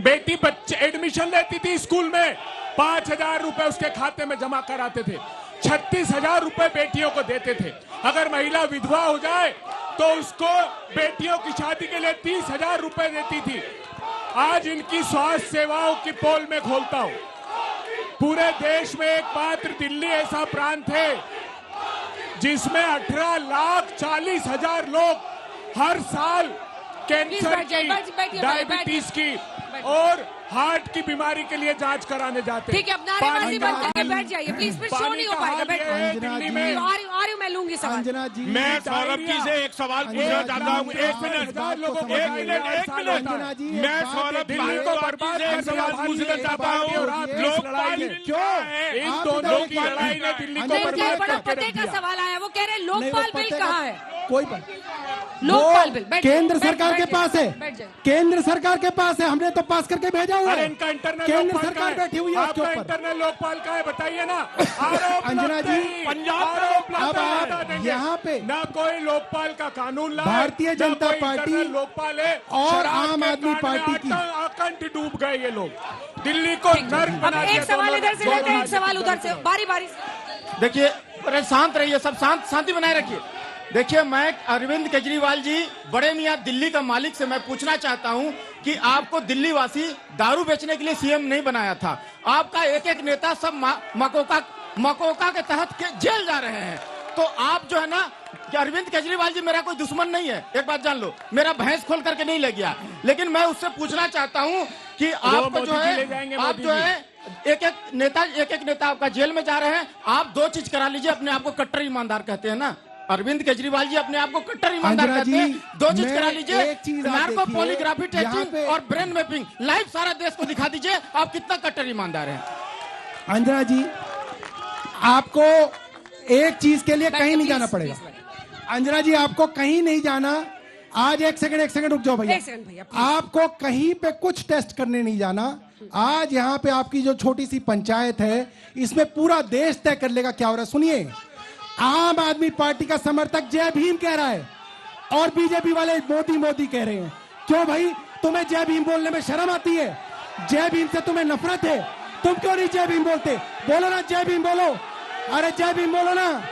J: बेटी बच्चे एडमिशन लेती थी स्कूल में, 5,000 रुपए उसके खाते में जमा कराते थे। 36,000 रुपए बेटियों को देते थे। अगर महिला विधवा हो जाए तो उसको बेटियों की शादी के लिए 30,000 रुपए देती थी। आज इनकी स्वास्थ्य सेवाओं की पोल में खोलता हूं, पूरे देश में एकमात्र दिल्ली ऐसा प्रांत है जिसमें 18,40,000 लोग हर साल कैंसर की, डायबिटीज की और हार्ट की बीमारी के लिए जांच कराने जाते हैं।
E: ठीक है, अपना नारेबाजी बंद करके बैठ जाइए प्लीज, फिर शो नहीं हो पाएगा।
J: दिल्ली में
E: आ रही मैं लूंगी सवाल।
H: मैं सौरभ जी से एक सवाल पूछना चाहता हूँ। एक मिनट, मैं सौरभ दिल्ली को बर्बाद से एक सवाल पूछना चाहता हूँ। लोकपाल क्यों इन दोनों की लड़ाई ने दिल्ली को बर्बाद
E: बड़ा
H: करके
E: पते
H: रख
E: का
H: दिया?
E: सवाल आया, वो कह रहे हैं लोकपाल बिल कहाँ है?
C: कोई
E: लोकपाल बिल
C: केंद्र सरकार के पास है, केंद्र सरकार के पास है, हमने तो पास करके भेजा हुआ है।
J: इनका इंटरनल
C: केंद्र
J: लोकपाल
C: सरकार
J: का है।
C: बैठी हुई है उसके
J: आपका
C: ऊपर।
J: इंटरनल लोकपाल का है, बताइए ना। आरोप
C: अंजना
J: लगते
C: जी,
J: ही पंजाब
C: अब आप यहाँ पे
J: ना कोई लोकपाल का कानून लाए,
C: भारतीय जनता
J: ना कोई
C: पार्टी
J: इंटरनल लोकपाल है
C: और
J: शराब
C: आम
J: के
C: आदमी
J: कांड
C: पार्टी
J: में
C: की।
J: अकंठ डूब गए ये लोग। दिल्ली को नर्क
E: अब
J: बना दिया।
E: एक सवाल इधर से लेते हैं, एक सवाल उधर से, बारी बारी से।
U: देखिए, अरे शांत रहिए, सब शांति बनाए रखिए। देखिए, मैं अरविंद केजरीवाल जी, बड़े मियां दिल्ली का मालिक से मैं पूछना चाहता हूं कि आपको दिल्ली वासी दारू बेचने के लिए सीएम नहीं बनाया था। आपका एक एक नेता सब मकोका के तहत के जेल जा रहे हैं। तो आप जो है ना, कि अरविंद केजरीवाल जी मेरा कोई दुश्मन नहीं है, एक बात जान लो, मेरा भैंस खोल करके नहीं ले गया। लेकिन मैं उससे पूछना चाहता हूं कि आपको जो है, आप जो है एक एक नेता आपका जेल में जा रहे हैं। आप दो चीज करा लीजिए, अपने आप को कट्टर ईमानदार कहते हैं ना, अरविंद केजरीवाल जी अपने आप को कट्टर ईमानदार कहते हैं। दो चीज करा लीजिए, नार्को पॉलीग्राफी टेस्टिंग और ब्रेन मैपिंग लाइव सारा देश को दिखा दीजिए, आप कितना कट्टर ईमानदार हैं।
C: अंजना जी, आपको एक चीज के लिए कहीं नहीं जाना पड़ेगा। अंजना जी, आपको कहीं नहीं जाना। आज एक सेकंड रुक जाओ भैया। आपको कहीं पे कुछ टेस्ट करने नहीं जाना। आज यहाँ पे आपकी जो छोटी सी पंचायत है, इसमें पूरा देश तय कर लेगा क्या हो रहा है। सुनिए, आम आदमी पार्टी का समर्थक जय भीम कह रहा है और बीजेपी वाले मोदी कह रहे हैं। क्यों भाई, तुम्हें जय भीम बोलने में शर्म आती है? जय भीम से तुम्हें नफरत है? तुम क्यों नहीं जय भीम बोलते? बोलो ना, जय भीम बोलो। अरे जय भीम बोलो ना,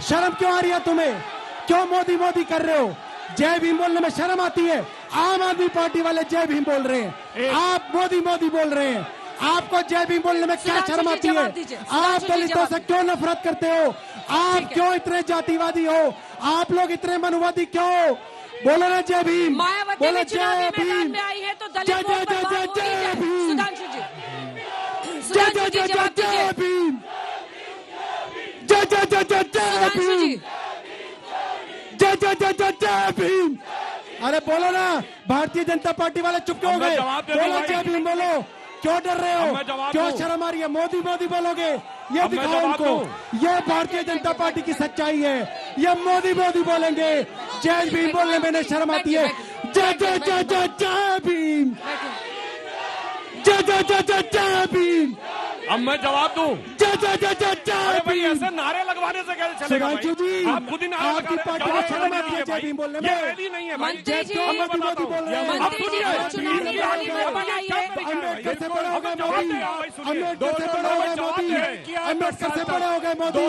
C: शर्म क्यों आ रही है तुम्हें? क्यों मोदी कर रहे हो? जय भीम बोलने में शर्म आती है? आम आदमी पार्टी वाले जय भीम बोल रहे हैं, आप मोदी बोल रहे हैं। आपको जय भीम बोलने में क्या शर्म आती है? आप दलितों से क्यों नफरत करते हो? आप क्यों इतने जातिवादी हो? आप लोग इतने मनुवादी क्यों? बोलो ना जय भीम, बोलो जय भीम, जय जय जय जय जय भीम, जय जय जय जय जय भीम, जय जय जय जय जय भीम, जय जय जय जय जय भीम। अरे बोलो ना, भारतीय जनता पार्टी वाले चुप क्यों हो गए? बोलो जय भीम बोलो, क्यों डर रहे हो? क्यों शर्म आ रही है? मोदी बोलोगे, ये दिखाओ उनको। ये भारतीय जनता पार्टी की सच्चाई है, ये मोदी बोलेंगे। जय भीम बोलने में शर्म आती है। जय जय जय जय जय भीम, जय जय जय जय जय भीम।
H: अब मैं जवाब दूं?
C: जय जय जय जय जय भीम।
H: ऐसे नारे लगवाने से कैसे चलेगा भाई?
C: सुधांशु जी,
H: आप खुद ही नारे
C: आपकी पार्टी को शर्म आती है जय भीम बोलने में?
H: ये रैली नहीं है भाई।
E: मंत्री जी,
C: मोदी बोल रहे हैं।
E: मंत्री जी, चुनाव की रैली मत बनाइए।
C: अम्बेडकर से बड़े हो गए मोदी, अम्बेडकर से बड़े हो गए मोदी, अम्बेडकर से बड़े हो गए मोदी।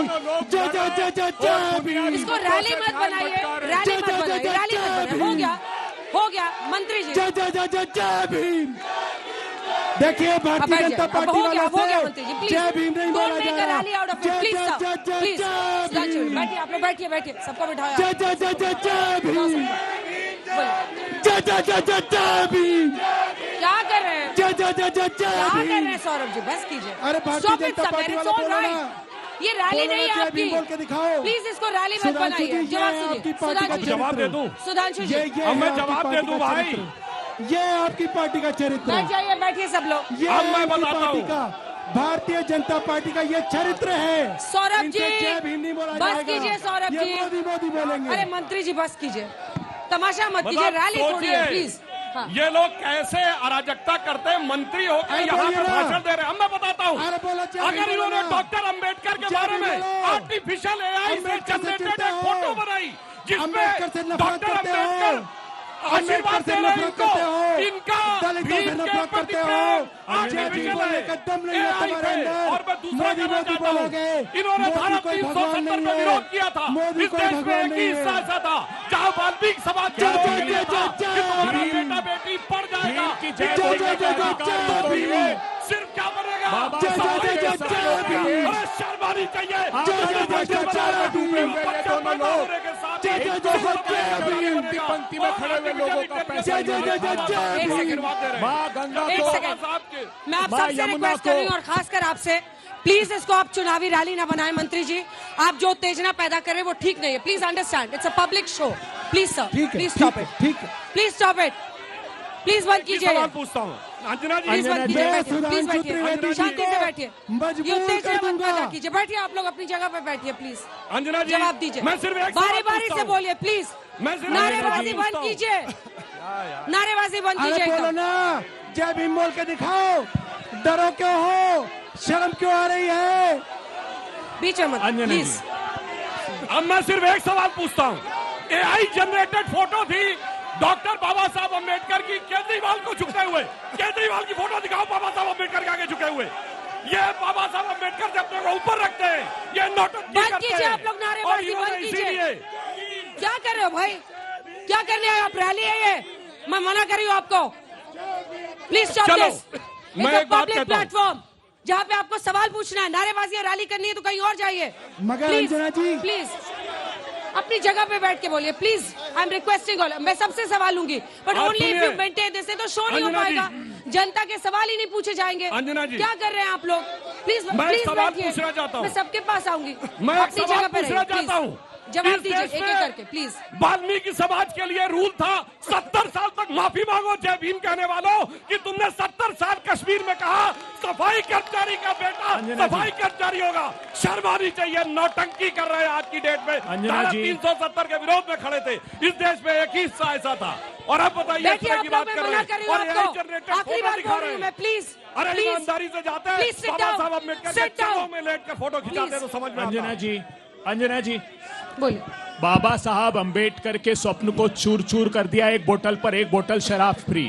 C: जय जय जय जय जय भीम।
E: इसको रैली मत बनाइए, रैली मत बनाइए। हो गया मंत्री जी।
C: जय जय जय जय जय भीम। देखिए, भारतीय जनता पार्टी वालों से जय भीम नहीं बोला जा रहा। जय जय जय जय जय भीम।
E: बैठिए, आप लोग बैठिए, सबको बिठाया।
C: जय जय जय जय जय भीम, जय जय जय जय जय भीम।
E: क्या कर रहे हैं?
C: जय जय जय जय जय
E: क्या कर
C: भीम।
E: रहे हैं सौरभ जी? बस कीजिए।
C: अरे भारतीय जनता पार्टी वाले बोलो ना,
E: ये रैली नहीं है आपकी,
C: बोल के दिखाओ।
E: प्लीज इसको रैली मत बनाइए।
H: जवाब दे दूं?
E: सुधांशु जी,
H: अब मैं जवाब दे दूं भाई?
C: ये आपकी पार्टी का चरित्र
E: बैठ जाइए, बैठिए सब लोग।
C: ये आपकी पार्टी का, भारतीय जनता पार्टी का ये चरित्र है।
E: सौरभ जी,
C: जय भीम नहीं बोला
E: बस कीजिए सौरभ जी।
C: मोदी बोलेंगे।
E: अरे मंत्री जी बस कीजिए, तमाशा मत कीजिए, रैली थोड़ी है प्लीज।
H: ये लोग कैसे अराजकता करते हैं? मंत्री होकर यहाँ पे भाषण दे रहे हैं। मैं बताता हूँ, अगर इन्होंने डॉक्टर अंबेडकर के बारे में आर्टिफिशियल एआई से जनरेटेड एक फोटो बनाई जिसमें डॉक्टर अंबेडकर आशीर्वाद दे रहे हैं इनको, इनका भीम के प्रति प्रेम आर्टिफिशियल है। और मैं दूसरा कहना चाहता हूँ, इन्होंने धारा 370 में विरोध किया था। इस देश में एक ही हिस्सा ऐसा था जहाँ वाल्मीकि समाज के तुम्हारा बेटा बेटी पढ़ जाएगा। सिर्फ क्या शर्मानी चाहिए। पंक्ति में खड़े हुए लोगों का पैसा माँ गंगा को,
E: मैं आप सबसे रिक्वेस्ट कर रही हूँ और खासकर आपसे, प्लीज इसको आप चुनावी रैली ना बनाएं मंत्री जी। आप जो उत्तेजना पैदा कर रहे हैं वो ठीक नहीं है। Please understand, it's a public show. Please sir, please stop it, please stop it, please बंद कीजिए।
H: पूछता हूँ अंजना जी,
E: प्लीज बंद कीजिए, प्लीज बैठिए, शांति से बैठिए, ये उत्तेजना मत पैदा कीजिए। बैठिए आप लोग अपनी जगह पे बैठिए प्लीज।
H: अंजना जी
E: जवाब दीजिए,
H: मैं सिर्फ एक
E: बारी बारी से बोलिए प्लीज। नारेबाजी बंद कीजिए, नारेबाजी बंद कीजिए।
I: बोलो ना, जय भीम बोल के दिखाओ। डरो क्यों हो, शर्म क्यों आ रही है?
E: बीच में मत प्लीज।
H: अब मैं सिर्फ एक सवाल पूछता हूँ। AI जनरेटेड फोटो थी डॉक्टर बाबा साहब अम्बेडकर की, केजरीवाल को झुकते हुए। केजरीवाल की फोटो दिखाओ बाबा साहब अम्बेडकर के आगे झुके हुए। ये बाबा साहब अम्बेडकर जब अपने को ऊपर रखते हैं, ये नौटंकी करते हैं।
E: आप लोग नारेबाजी बंद कीजिए। क्या कर रहे हो भाई, क्या करने आए आप? रैली है ये, मैं मना कर रही हूँ आपको। Please stop this.
H: मैं एक बात
E: पब्लिक
H: कहता हूं,
E: प्लेटफॉर्म जहाँ पे आपको सवाल पूछना है, नारेबाजी या रैली करनी है तो कहीं और जाइए।
I: मगर अंजना जी
E: प्लीज अपनी जगह पे बैठ के बोलिए please. I am requesting all, मैं सबसे सवाल लूंगी but only if you maintain this. तो शो नहीं हो पाएगा, जनता के सवाल ही नहीं पूछे जाएंगे।
H: अंजना जी
E: क्या कर रहे हैं आप लोग? प्लीज प्लीज
H: सवाल पूछना चाहता हूँ,
E: मैं सबके पास आऊंगी।
H: मैं
E: अपनी जगह पे
H: पूछना चाहता हूँ।
E: जवाब दीजिए एक एक करके प्लीज।
H: वाल्मीकि समाज के लिए रूल था 70 साल तक माफी मांगो जय भीम कहने वालों कि तुमने 70 साल कश्मीर में कहा सफाई कर्मचारी का बेटा सफाई कर्मचारी होगा। शर्म आनी चाहिए, नौटंकी कर रहे हैं आज की डेट में। 370 के विरोध में खड़े थे। इस देश में एक ही हिस्सा ऐसा था और अब बताइए की बात कर रहे हैं और AI जनरेटेड फोटो दिखा रहे हैं।
E: प्लीज
H: अरे ईमानदारी से जाते हैं बाबा साहब अम्बेडकर के चरणों में लेट कर फोटो खिंचाते हैं तो समझ में
J: अंजना जी
E: बोलिए।
J: बाबा साहब अंबेडकर के स्वप्न को चूर चूर कर दिया। एक बोतल पर एक बोतल शराब फ्री।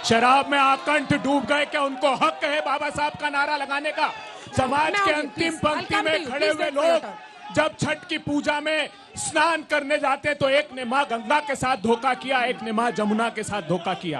J: शराब में आकंठ डूब गए। क्या उनको हक है बाबा साहब का नारा लगाने का? समाज के अंतिम पंक्ति में खड़े हुए लोग जब छठ की पूजा में स्नान करने जाते तो एक ने मां गंगा के साथ धोखा किया, एक ने मां जमुना के साथ धोखा किया।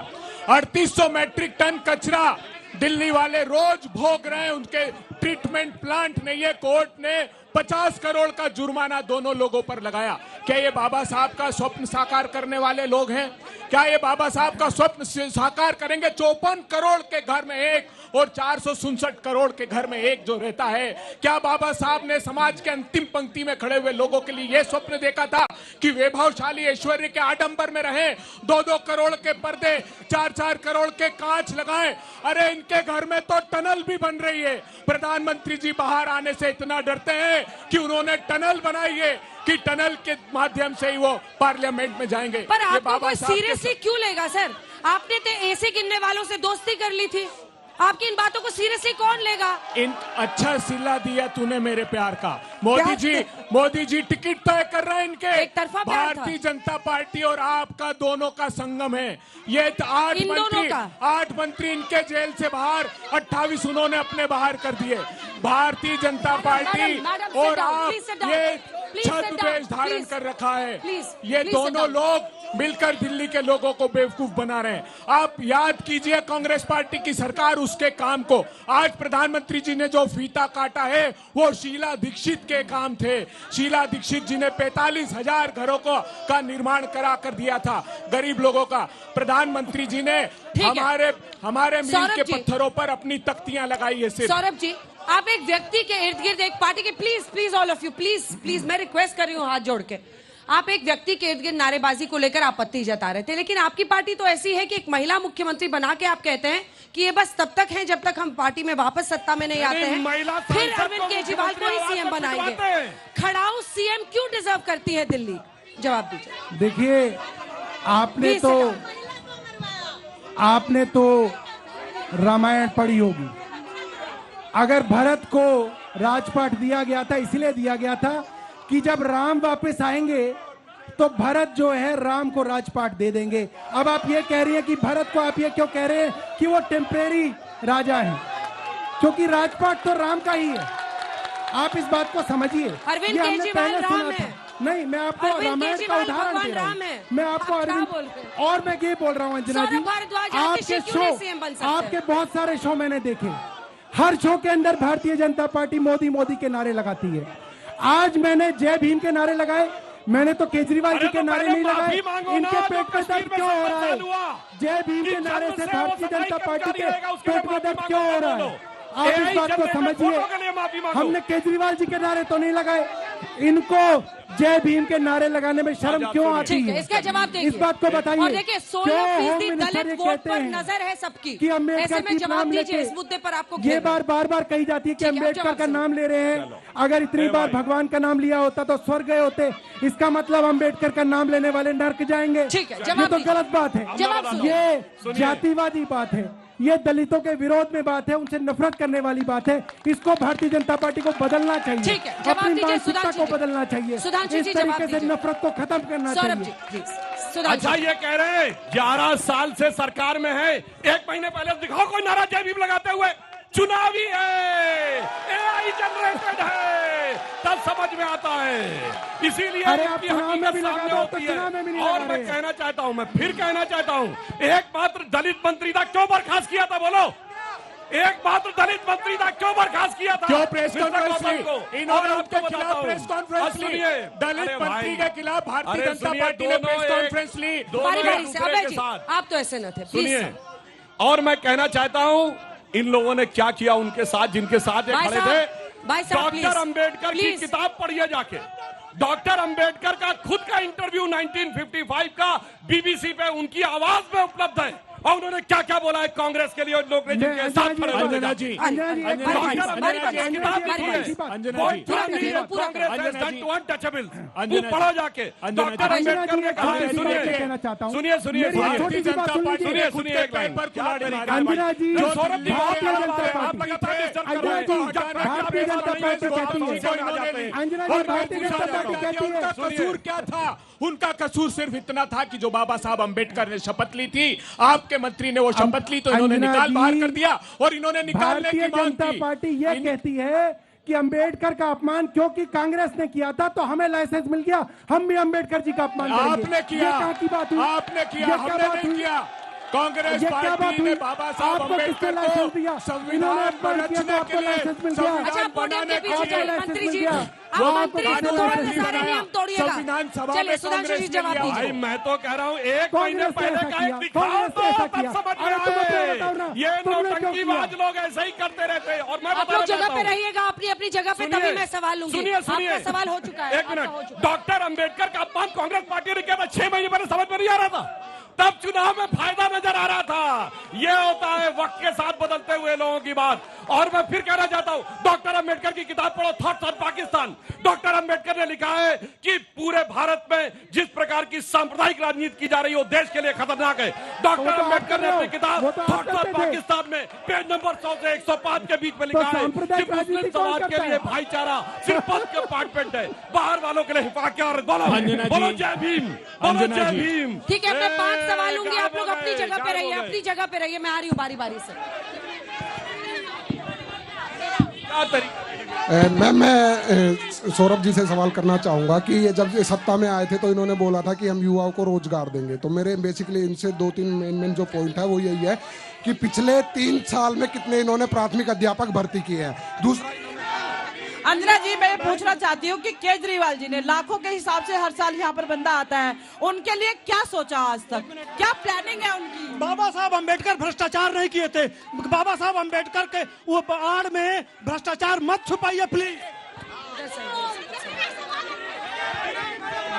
J: 3800 मैट्रिक टन कचरा दिल्ली वाले रोज भोग रहे हैं, उनके ट्रीटमेंट प्लांट नहीं है। कोर्ट ने 50 करोड़ का जुर्माना दोनों लोगों पर लगाया। क्या ये बाबा साहब का स्वप्न साकार करने वाले लोग हैं? क्या ये बाबा साहब का स्वप्न साकार करेंगे? 54 करोड़ के घर में एक और 467 करोड़ के घर में एक जो रहता है। क्या बाबा साहब ने समाज के अंतिम पंक्ति में खड़े हुए लोगों के लिए यह स्वप्न देखा था कि वैभवशाली ऐश्वर्य के आडंबर में रहे, 2-2 करोड़ के पर्दे, 4-4 करोड़ के कांच लगाएं? अरे इनके घर में तो टनल भी बन रही है। प्रधानमंत्री जी बाहर आने से इतना डरते हैं कि उन्होंने टनल बनाई है कि टनल के माध्यम से ही वो पार्लियामेंट में जाएंगे।
E: पर आपको कोई सीरियसली क्यों लेगा सर? आपने तो ऐसे गिनने वालों से दोस्ती कर ली थी, आपकी इन बातों को सीरियसली कौन लेगा?
J: इन अच्छा सिला दिया तूने मेरे प्यार का। मोदी जी टिकट तय कर रहे हैं इनके।
E: एक तरफा
J: भारतीय जनता पार्टी और आपका दोनों का संगम है ये। 8 मंत्री इनके जेल से बाहर, 28 उन्होंने अपने बाहर कर दिए। भारतीय जनता पार्टी और आप ये छद्मवेश धारण कर रखा है। ये दोनों लोग मिलकर दिल्ली के लोगों को बेवकूफ बना रहे हैं। आप याद कीजिए कांग्रेस पार्टी की सरकार उसके काम को। आज प्रधानमंत्री जी ने जो फीता काटा है वो शीला दीक्षित के काम थे। शीला दीक्षित जी ने 45,000 घरों का निर्माण करा कर दिया था गरीब लोगों का। प्रधानमंत्री जी ने हमारे मील के पत्थरों पर अपनी तख्तियां लगाई है।
E: सौरभ जी, आप एक व्यक्ति के इर्द गिर्द, एक पार्टी के, please all of you please मैं रिक्वेस्ट कर रही हूँ हाथ जोड़ के, आप एक व्यक्ति के इर्द गिर्द नारेबाजी को लेकर आपत्ति जता रहे थे, लेकिन आपकी पार्टी तो ऐसी है कि एक महिला मुख्यमंत्री बना के आप कहते हैं कि ये बस तब तक है जब तक हम पार्टी में वापस सत्ता में नहीं आते हैं, फिर अरविंद केजरीवाल को ही सीएम बनाएंगे। खड़ाऊ सीएम क्यों डिजर्व करती है दिल्ली? जवाब दीजिए।
I: देखिए, आपने तो रामायण पढ़ी होगी। अगर भरत को राजपाट दिया गया था, इसलिए दिया गया था कि जब राम वापस आएंगे तो भरत जो है राम को राजपाट दे देंगे। अब आप ये कह रही हैं कि भरत को आप ये क्यों कह रहे हैं कि वो टेम्परेरी राजा हैं, क्योंकि राजपाट तो राम का ही है। आप इस बात को समझिए।
E: अरविंद केजरीवाल राम है।
I: नहीं, मैं आपको रामायण का उदाहरण दे रहा हूँ। मैं आपको और मैं ये बोल रहा हूँ अंजना जी, आपके बहुत सारे शो मैंने देखे। हर शो के अंदर भारतीय जनता पार्टी मोदी मोदी के नारे लगाती है। आज मैंने जय भीम के नारे लगाए, मैंने तो केजरीवाल जी के नारे नहीं लगाए। इनके पेट में दर्द क्यों हो रहा है? जय भीम के नारे से भारतीय जनता पार्टी के पेट में दर्द क्यों हो रहा है? आप इस बात को समझिए। हमने केजरीवाल जी के नारे तो नहीं लगाए, इनको जय भीम के नारे लगाने में शर्म क्यों आती है?
E: इसका जवाब देखिए,
I: इस बात को बताइए।
E: और देखिए 16% दलित वोट पर नजर है सबकी
I: कि अम्बेडकर
E: ऐसे में
I: की
E: जवाब
I: नाम
E: दीजिए
I: लेते,
E: इस मुद्दे पर आपको
I: ये बार बार कही जाती है कि अम्बेडकर का नाम ले रहे हैं। अगर इतनी बार भगवान का नाम लिया होता तो स्वर्ग गए होते, इसका मतलब अम्बेडकर का नाम लेने वाले नर्क जाएंगे। ये तो गलत बात है, ये जातिवादी बात है, ये दलितों के विरोध में बात है, उनसे नफरत करने वाली बात है। इसको भारतीय जनता पार्टी को बदलना चाहिए, अपनी मानसिकता को बदलना चाहिए, इस तरीके से नफरत को खत्म करना चाहिए।
H: अच्छा, ये कह रहे हैं 11 साल से सरकार में है, 1 महीने पहले दिखाओ कोई नारा जय भीम लगाते हुए। चुनावी है, AI जनरेटेड है, तब समझ में आता है। इसीलिए
I: अरे आप चुनाव में भी लगा दो तो चुनाव में भी नहीं
H: और
I: लगा
H: मैं
I: रहे।
H: कहना चाहता हूं, मैं फिर कहना चाहता हूं, एकमात्र दलित मंत्री था, क्यों बर्खास्त किया था? बोलो, एकमात्र दलित मंत्री था, क्यों बर्खास्त किया था?
J: क्यों प्रेस कॉन्फ्रेंस ली? इन्होंने उनके खिलाफ प्रेस कॉन्फ्रेंस ली।
H: सुनिए,
J: दलित मंत्री के खिलाफ भारतीय जनता
H: सुनिए,
J: पार्टी ने प्रेस
H: दोनों
J: कॉन्फ्रेंस ली।
E: बारी बारी से अभय जी, आप तो ऐसे न थे, प्लीज।
H: सुनिए, और मैं कहना चाहता हूं, इन लोगों ने क्या किया उनके साथ, जिनके साथ ये खड़े थे। डॉक्टर अंबेडकर की किताब पढ़िए जाके। डॉक्टर अंबेडकर का खुद का इंटरव्यू 1955 का बीबीसी पे उनकी आवाज में उपलब्ध है, और उन्होंने क्या क्या बोला है कांग्रेस के लिए, लोग ने जिनके साथ खड़े हुए
J: अंजना जी,
H: पढ़ो जाके। डॉक्टर अंबेडकर ने कहा है, सुनिए सुनिए सुनिए सुनिए,
I: अंजना जी, भारतीय जनता पार्टी कहती है,
J: कसूर क्या था? उनका कसूर सिर्फ इतना था कि जो बाबा साहब अंबेडकर ने शपथ ली थी, आपके मंत्री ने वो शपथ ली, तो इन्होंने निकाल बाहर कर दिया, और इन्होंने निकालने की मांग की।
I: भारतीय जनता पार्टी ये कहती है कि अंबेडकर का अपमान क्योंकि कांग्रेस ने किया था तो हमें लाइसेंस मिल गया, हम भी अंबेडकर जी का अपमान करेंगे।
J: आपने किया,
I: ये कहाँ की बात हुई?
J: आपने किया, हमने नहीं किया। कांग्रेस पार्टी ने बाबा साहब अम्बेडकर को संविधान रचने के लिए संविधान बनाने के लिए
E: मंत्री जी, आप मंत्री तोड़ने सारे नियम तोड़िएगा।
J: संविधान सभा
E: चलिए
J: में
E: सुधांशु जी जवाब
H: भाई,
E: दीजिए।
H: मैं तो कह रहा हूँ 1 महीने पहले का एक दिखाओ तो तब समझ में आए। ये नौटंकीबाज लोग ऐसे ही करते रहते हैं। और मैं
E: आप लोग जगह पे रहिएगा, अपनी अपनी जगह पे, तभी मैं सवाल लूंगी।
H: सुनिए,
E: आपका सवाल हो चुका है।
H: 1 मिनट। डॉक्टर अंबेडकर का अपमान कांग्रेस पार्टी ने किया था, 6 महीने पहले समझ में नहीं आ रहा था, तब चुनाव में फायदा नजर आ रहा था। यह होता है वक्त के साथ बदलते हुए लोगों की बात। और मैं फिर कहना चाहता हूं, डॉक्टर अंबेडकर की किताब पढ़ो, thoughts on Pakistan. Doctor Ambedkar ने लिखा है कि पूरे भारत में जिस प्रकार की सांप्रदायिक राजनीति की जा रही है वो देश के लिए खतरनाक है। डॉक्टर अंबेडकर ने अपनी किताब थॉट्स ऑन पाकिस्तान में पेज नंबर 100 से 105 के बीच में लिखा है कि मुस्लिम समाज के लिए भाईचारा सिर्फ पद के अपार्टमेंट है, बाहर वालों के लिए हिफाजत। बोलो जय भीम, बोलो जय भीम।
E: ठीक है, मैं 5 सवाल लूंगी, आप लोग अपनी जगह पे रहिए, अपनी जगह पे रहिए, मैं आ रही हूँ बारी बारी से।
D: मैं सौरभ जी से सवाल करना चाहूंगा कि ये जब ये सत्ता में आए थे तो इन्होंने बोला था कि हम युवाओं को रोजगार देंगे। तो मेरे बेसिकली इनसे 2-3 मेन जो पॉइंट है वो यही है कि पिछले 3 साल में कितने इन्होंने प्राथमिक अध्यापक भर्ती किए हैं। दूसरा,
V: अंजना जी, मैं पूछना चाहती हूँ कि केजरीवाल जी ने लाखों के हिसाब से हर साल यहाँ पर बंदा आता है, उनके लिए क्या सोचा आज तक, क्या प्लानिंग है उनकी?
T: बाबा साहब अंबेडकर भ्रष्टाचार नहीं किए थे। बाबा साहब अंबेडकर के वो आड़ में भ्रष्टाचार मत छुपाइए प्लीज।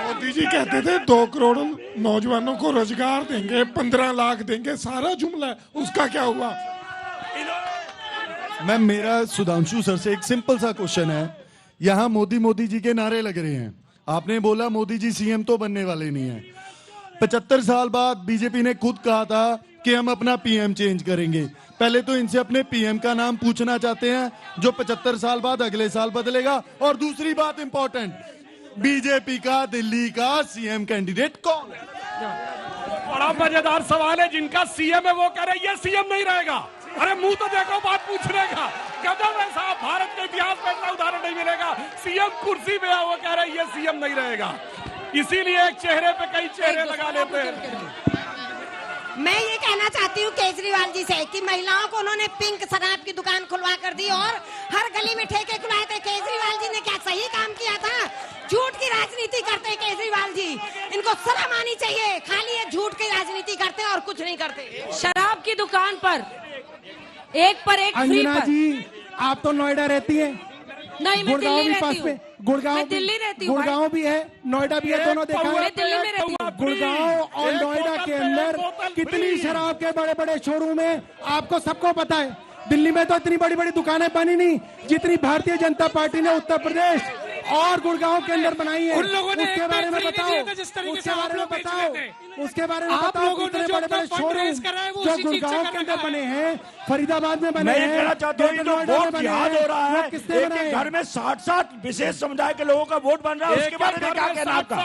Q: मोदी जी कहते थे 2 करोड़ नौजवानों को रोजगार देंगे, 15 लाख देंगे, सारा जुमला है, उसका क्या हुआ?
W: मैम, मेरा सुधांशु सर से एक सिंपल सा क्वेश्चन है। यहाँ मोदी जी के नारे लग रहे हैं, आपने बोला मोदी जी सीएम तो बनने वाले नहीं है। 75 साल बाद बीजेपी ने खुद कहा था कि हम अपना पीएम चेंज करेंगे। पहले तो इनसे अपने पीएम का नाम पूछना चाहते हैं जो 75 साल बाद अगले साल बदलेगा। और दूसरी बात इंपॉर्टेंट, बीजेपी का दिल्ली का सीएम कैंडिडेट कौन है?
H: बड़ा मजेदार सवाल है। जिनका सीएम है वो कह रहे ये सीएम नहीं रहेगा। अरे मुंह तो देखो बात पूछने का। कदम है साहब, भारत के इतिहास में ऐसा उदाहरण नहीं मिलेगा। सीएम कुर्सी पे है, वो कह रहे ये सीएम नहीं रहेगा। इसीलिए एक चेहरे पे कई चेहरे लगा लेते हैं।
X: मैं ये
B: कहना चाहती हूँ केजरीवाल जी से कि महिलाओं को उन्होंने पिंक शराब की दुकान खुलवा कर दी और हर गली में ठेके खुलवाए थे। केजरीवाल जी ने क्या सही काम किया था? झूठ की राजनीति करते हैं केजरीवाल जी, इनको शर्म आनी चाहिए। खाली ये झूठ की राजनीति करते हैं और कुछ नहीं करते।
E: शराब की दुकान पर एक फ्री
I: अंजना
E: पर।
I: जी, आप तो नोएडा रहती हैं।
E: नहीं, मैं दिल्ली रहती हूँ।
I: गुड़गांव
E: मैं दिल्ली रहती हूँ।
I: गुड़गांव भी है, नोएडा भी है, दोनों देखा है।
E: मैं दिल्ली में रहती हूँ।
I: गुड़गांव और नोएडा के अंदर कितनी शराब के बड़े बड़े शोरूम है, आपको सबको पता है। दिल्ली में तो इतनी बड़ी बड़ी दुकानें बनी नहीं जितनी भारतीय जनता पार्टी ने उत्तर प्रदेश और गुड़गांव के अंदर बनाई है।
K: उन लोगों ने
I: उसके बारे में बताओ, उसके बारे में बताओ, उसके बारे में बताओ। कितने बड़े बड़े शोरूम जो गुड़गांव के अंदर बने हैं, फरीदाबाद में बने हैं,
T: कहना चाहता हूँ वोट जिहाद हो रहा है। एक घर में 60 विशेष समुदाय के लोगों का वोट बन रहा है, उसके बारे में क्या कहना आपका?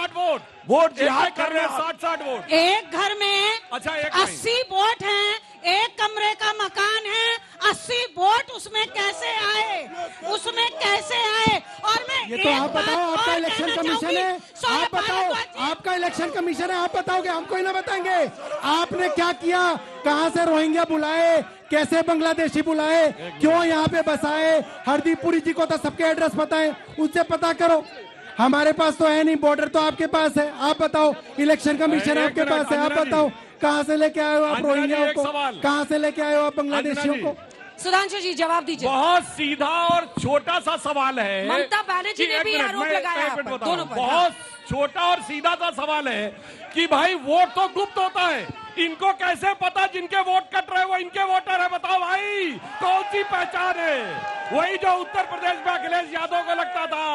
T: वोट जिहाद कर रहे हैं 60 वोट।
V: एक घर में 80 वोट हैं, एक कमरे का मकान है, 80 वोट उसमें कैसे आए? उसमें कैसे आए? और मैं
I: ये तो आप बताओ, आपका इलेक्शन कमीशन है, आप बताओ, आपका इलेक्शन कमीशन है, आप बताओगे, हमको ही ना बताएंगे। आपने क्या किया? कहां से रोहिंग्या बुलाए, कैसे बांग्लादेशी बुलाए, क्यों यहाँ पे बसाए? हरदीप पुरी जी को तो सबके एड्रेस पता है, उससे पता करो। हमारे पास तो है नहीं, बॉर्डर तो आपके पास है, आप बताओ। इलेक्शन कमीशन आपके पास है, आप बताओ कहाँ से लेके आए हो आप रोहिंग्याओं को, कहाँ से लेके आए हो आप बांग्लादेशियों को?
E: सुधांशु जी जवाब दीजिए।
H: बहुत सीधा और छोटा सा सवाल है।
E: ममता बनर्जी ने भी आरोप लगाया है दोनों पर।
H: बहुत छोटा और सीधा सा सवाल है कि भाई वोट तो गुप्त होता है, इनको कैसे पता जिनके वोट कट रहे वो इनके वोटर है? बताओ भाई, कौन सी पहचान है? वही जो उत्तर प्रदेश में अखिलेश यादव को लगता था।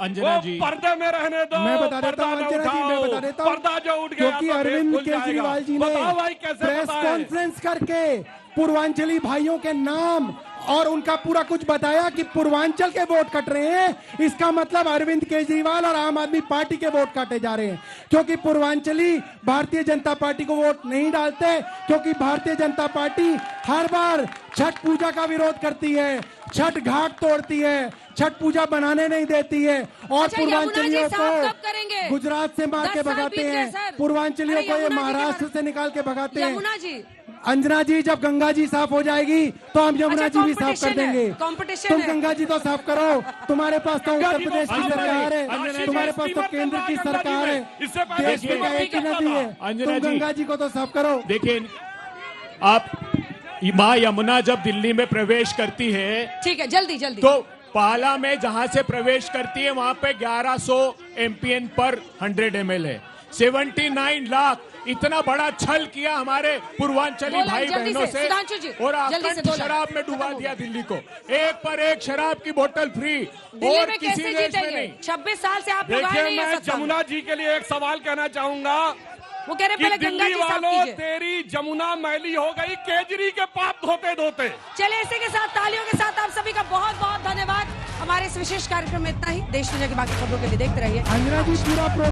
J: अंजना जी,
H: पर्दे में रहने दो।
I: मैं बता देता हूँ अंजना जी, मैं बता देता हूँ,
H: पर्दा जो उठ गया
I: क्योंकि अरविंद केजरीवाल जी ने प्रेस कॉन्फ्रेंस करके पूर्वांचली भाइयों के नाम और उनका पूरा कुछ बताया कि पूर्वांचल के वोट कट रहे हैं। इसका मतलब अरविंद केजरीवाल और आम आदमी पार्टी के वोट काटे जा रहे हैं, क्योंकि पूर्वांचली भारतीय जनता पार्टी को वोट नहीं डालते, क्योंकि भारतीय जनता पार्टी हर बार छठ पूजा का विरोध करती है, छठ घाट तोड़ती है, छठ पूजा बनाने नहीं देती है और पूर्वांचलियों को गुजरात से मार के भगाते हैं, पूर्वांचलियों को ये महाराष्ट्र से निकाल के भगाते हैं। अंजना जी, जब गंगा जी साफ हो जाएगी तो हम यमुना जी भी साफ कर देंगे। तुम गंगा जी तो साफ करो, तुम्हारे पास तो उत्तर प्रदेश की सरकार है, तुम्हारे पास तो केंद्र की सरकार है, देश में एक ही नदी है, तुम गंगा जी को तो साफ करो।
J: देखिए, आप माँ यमुना जब दिल्ली में प्रवेश करती है,
E: ठीक है, जल्दी जल्दी,
J: तो पाला में जहां से प्रवेश करती है वहां पे 1100 MPN पर 100 ml है। 79 लाख, इतना बड़ा छल किया हमारे पूर्वांचली भाई बहनों से और अखंड शराब में डुबा दिया दिल्ली को। एक पर एक शराब की बोतल फ्री और किसी देश में नहीं।
E: 26 साल से आप लोग आए
H: देखिए,
E: नहीं हैं
H: मैं जमुना जी के लिए एक सवाल कहना चाहूंगा।
E: वो कह रहे पहले गंगा जी साफ
H: वालों,
E: कीजिए।
H: तेरी जमुना मैली हो गई केजरी के पाप धोते धोते।
E: चलिए, इसी के साथ तालियों के साथ आप सभी का बहुत बहुत धन्यवाद। हमारे इस विशेष कार्यक्रम में इतना ही। देश दुनिया की बाकी खबरों के लिए देखते रहिए।
I: अंजना जी पूरा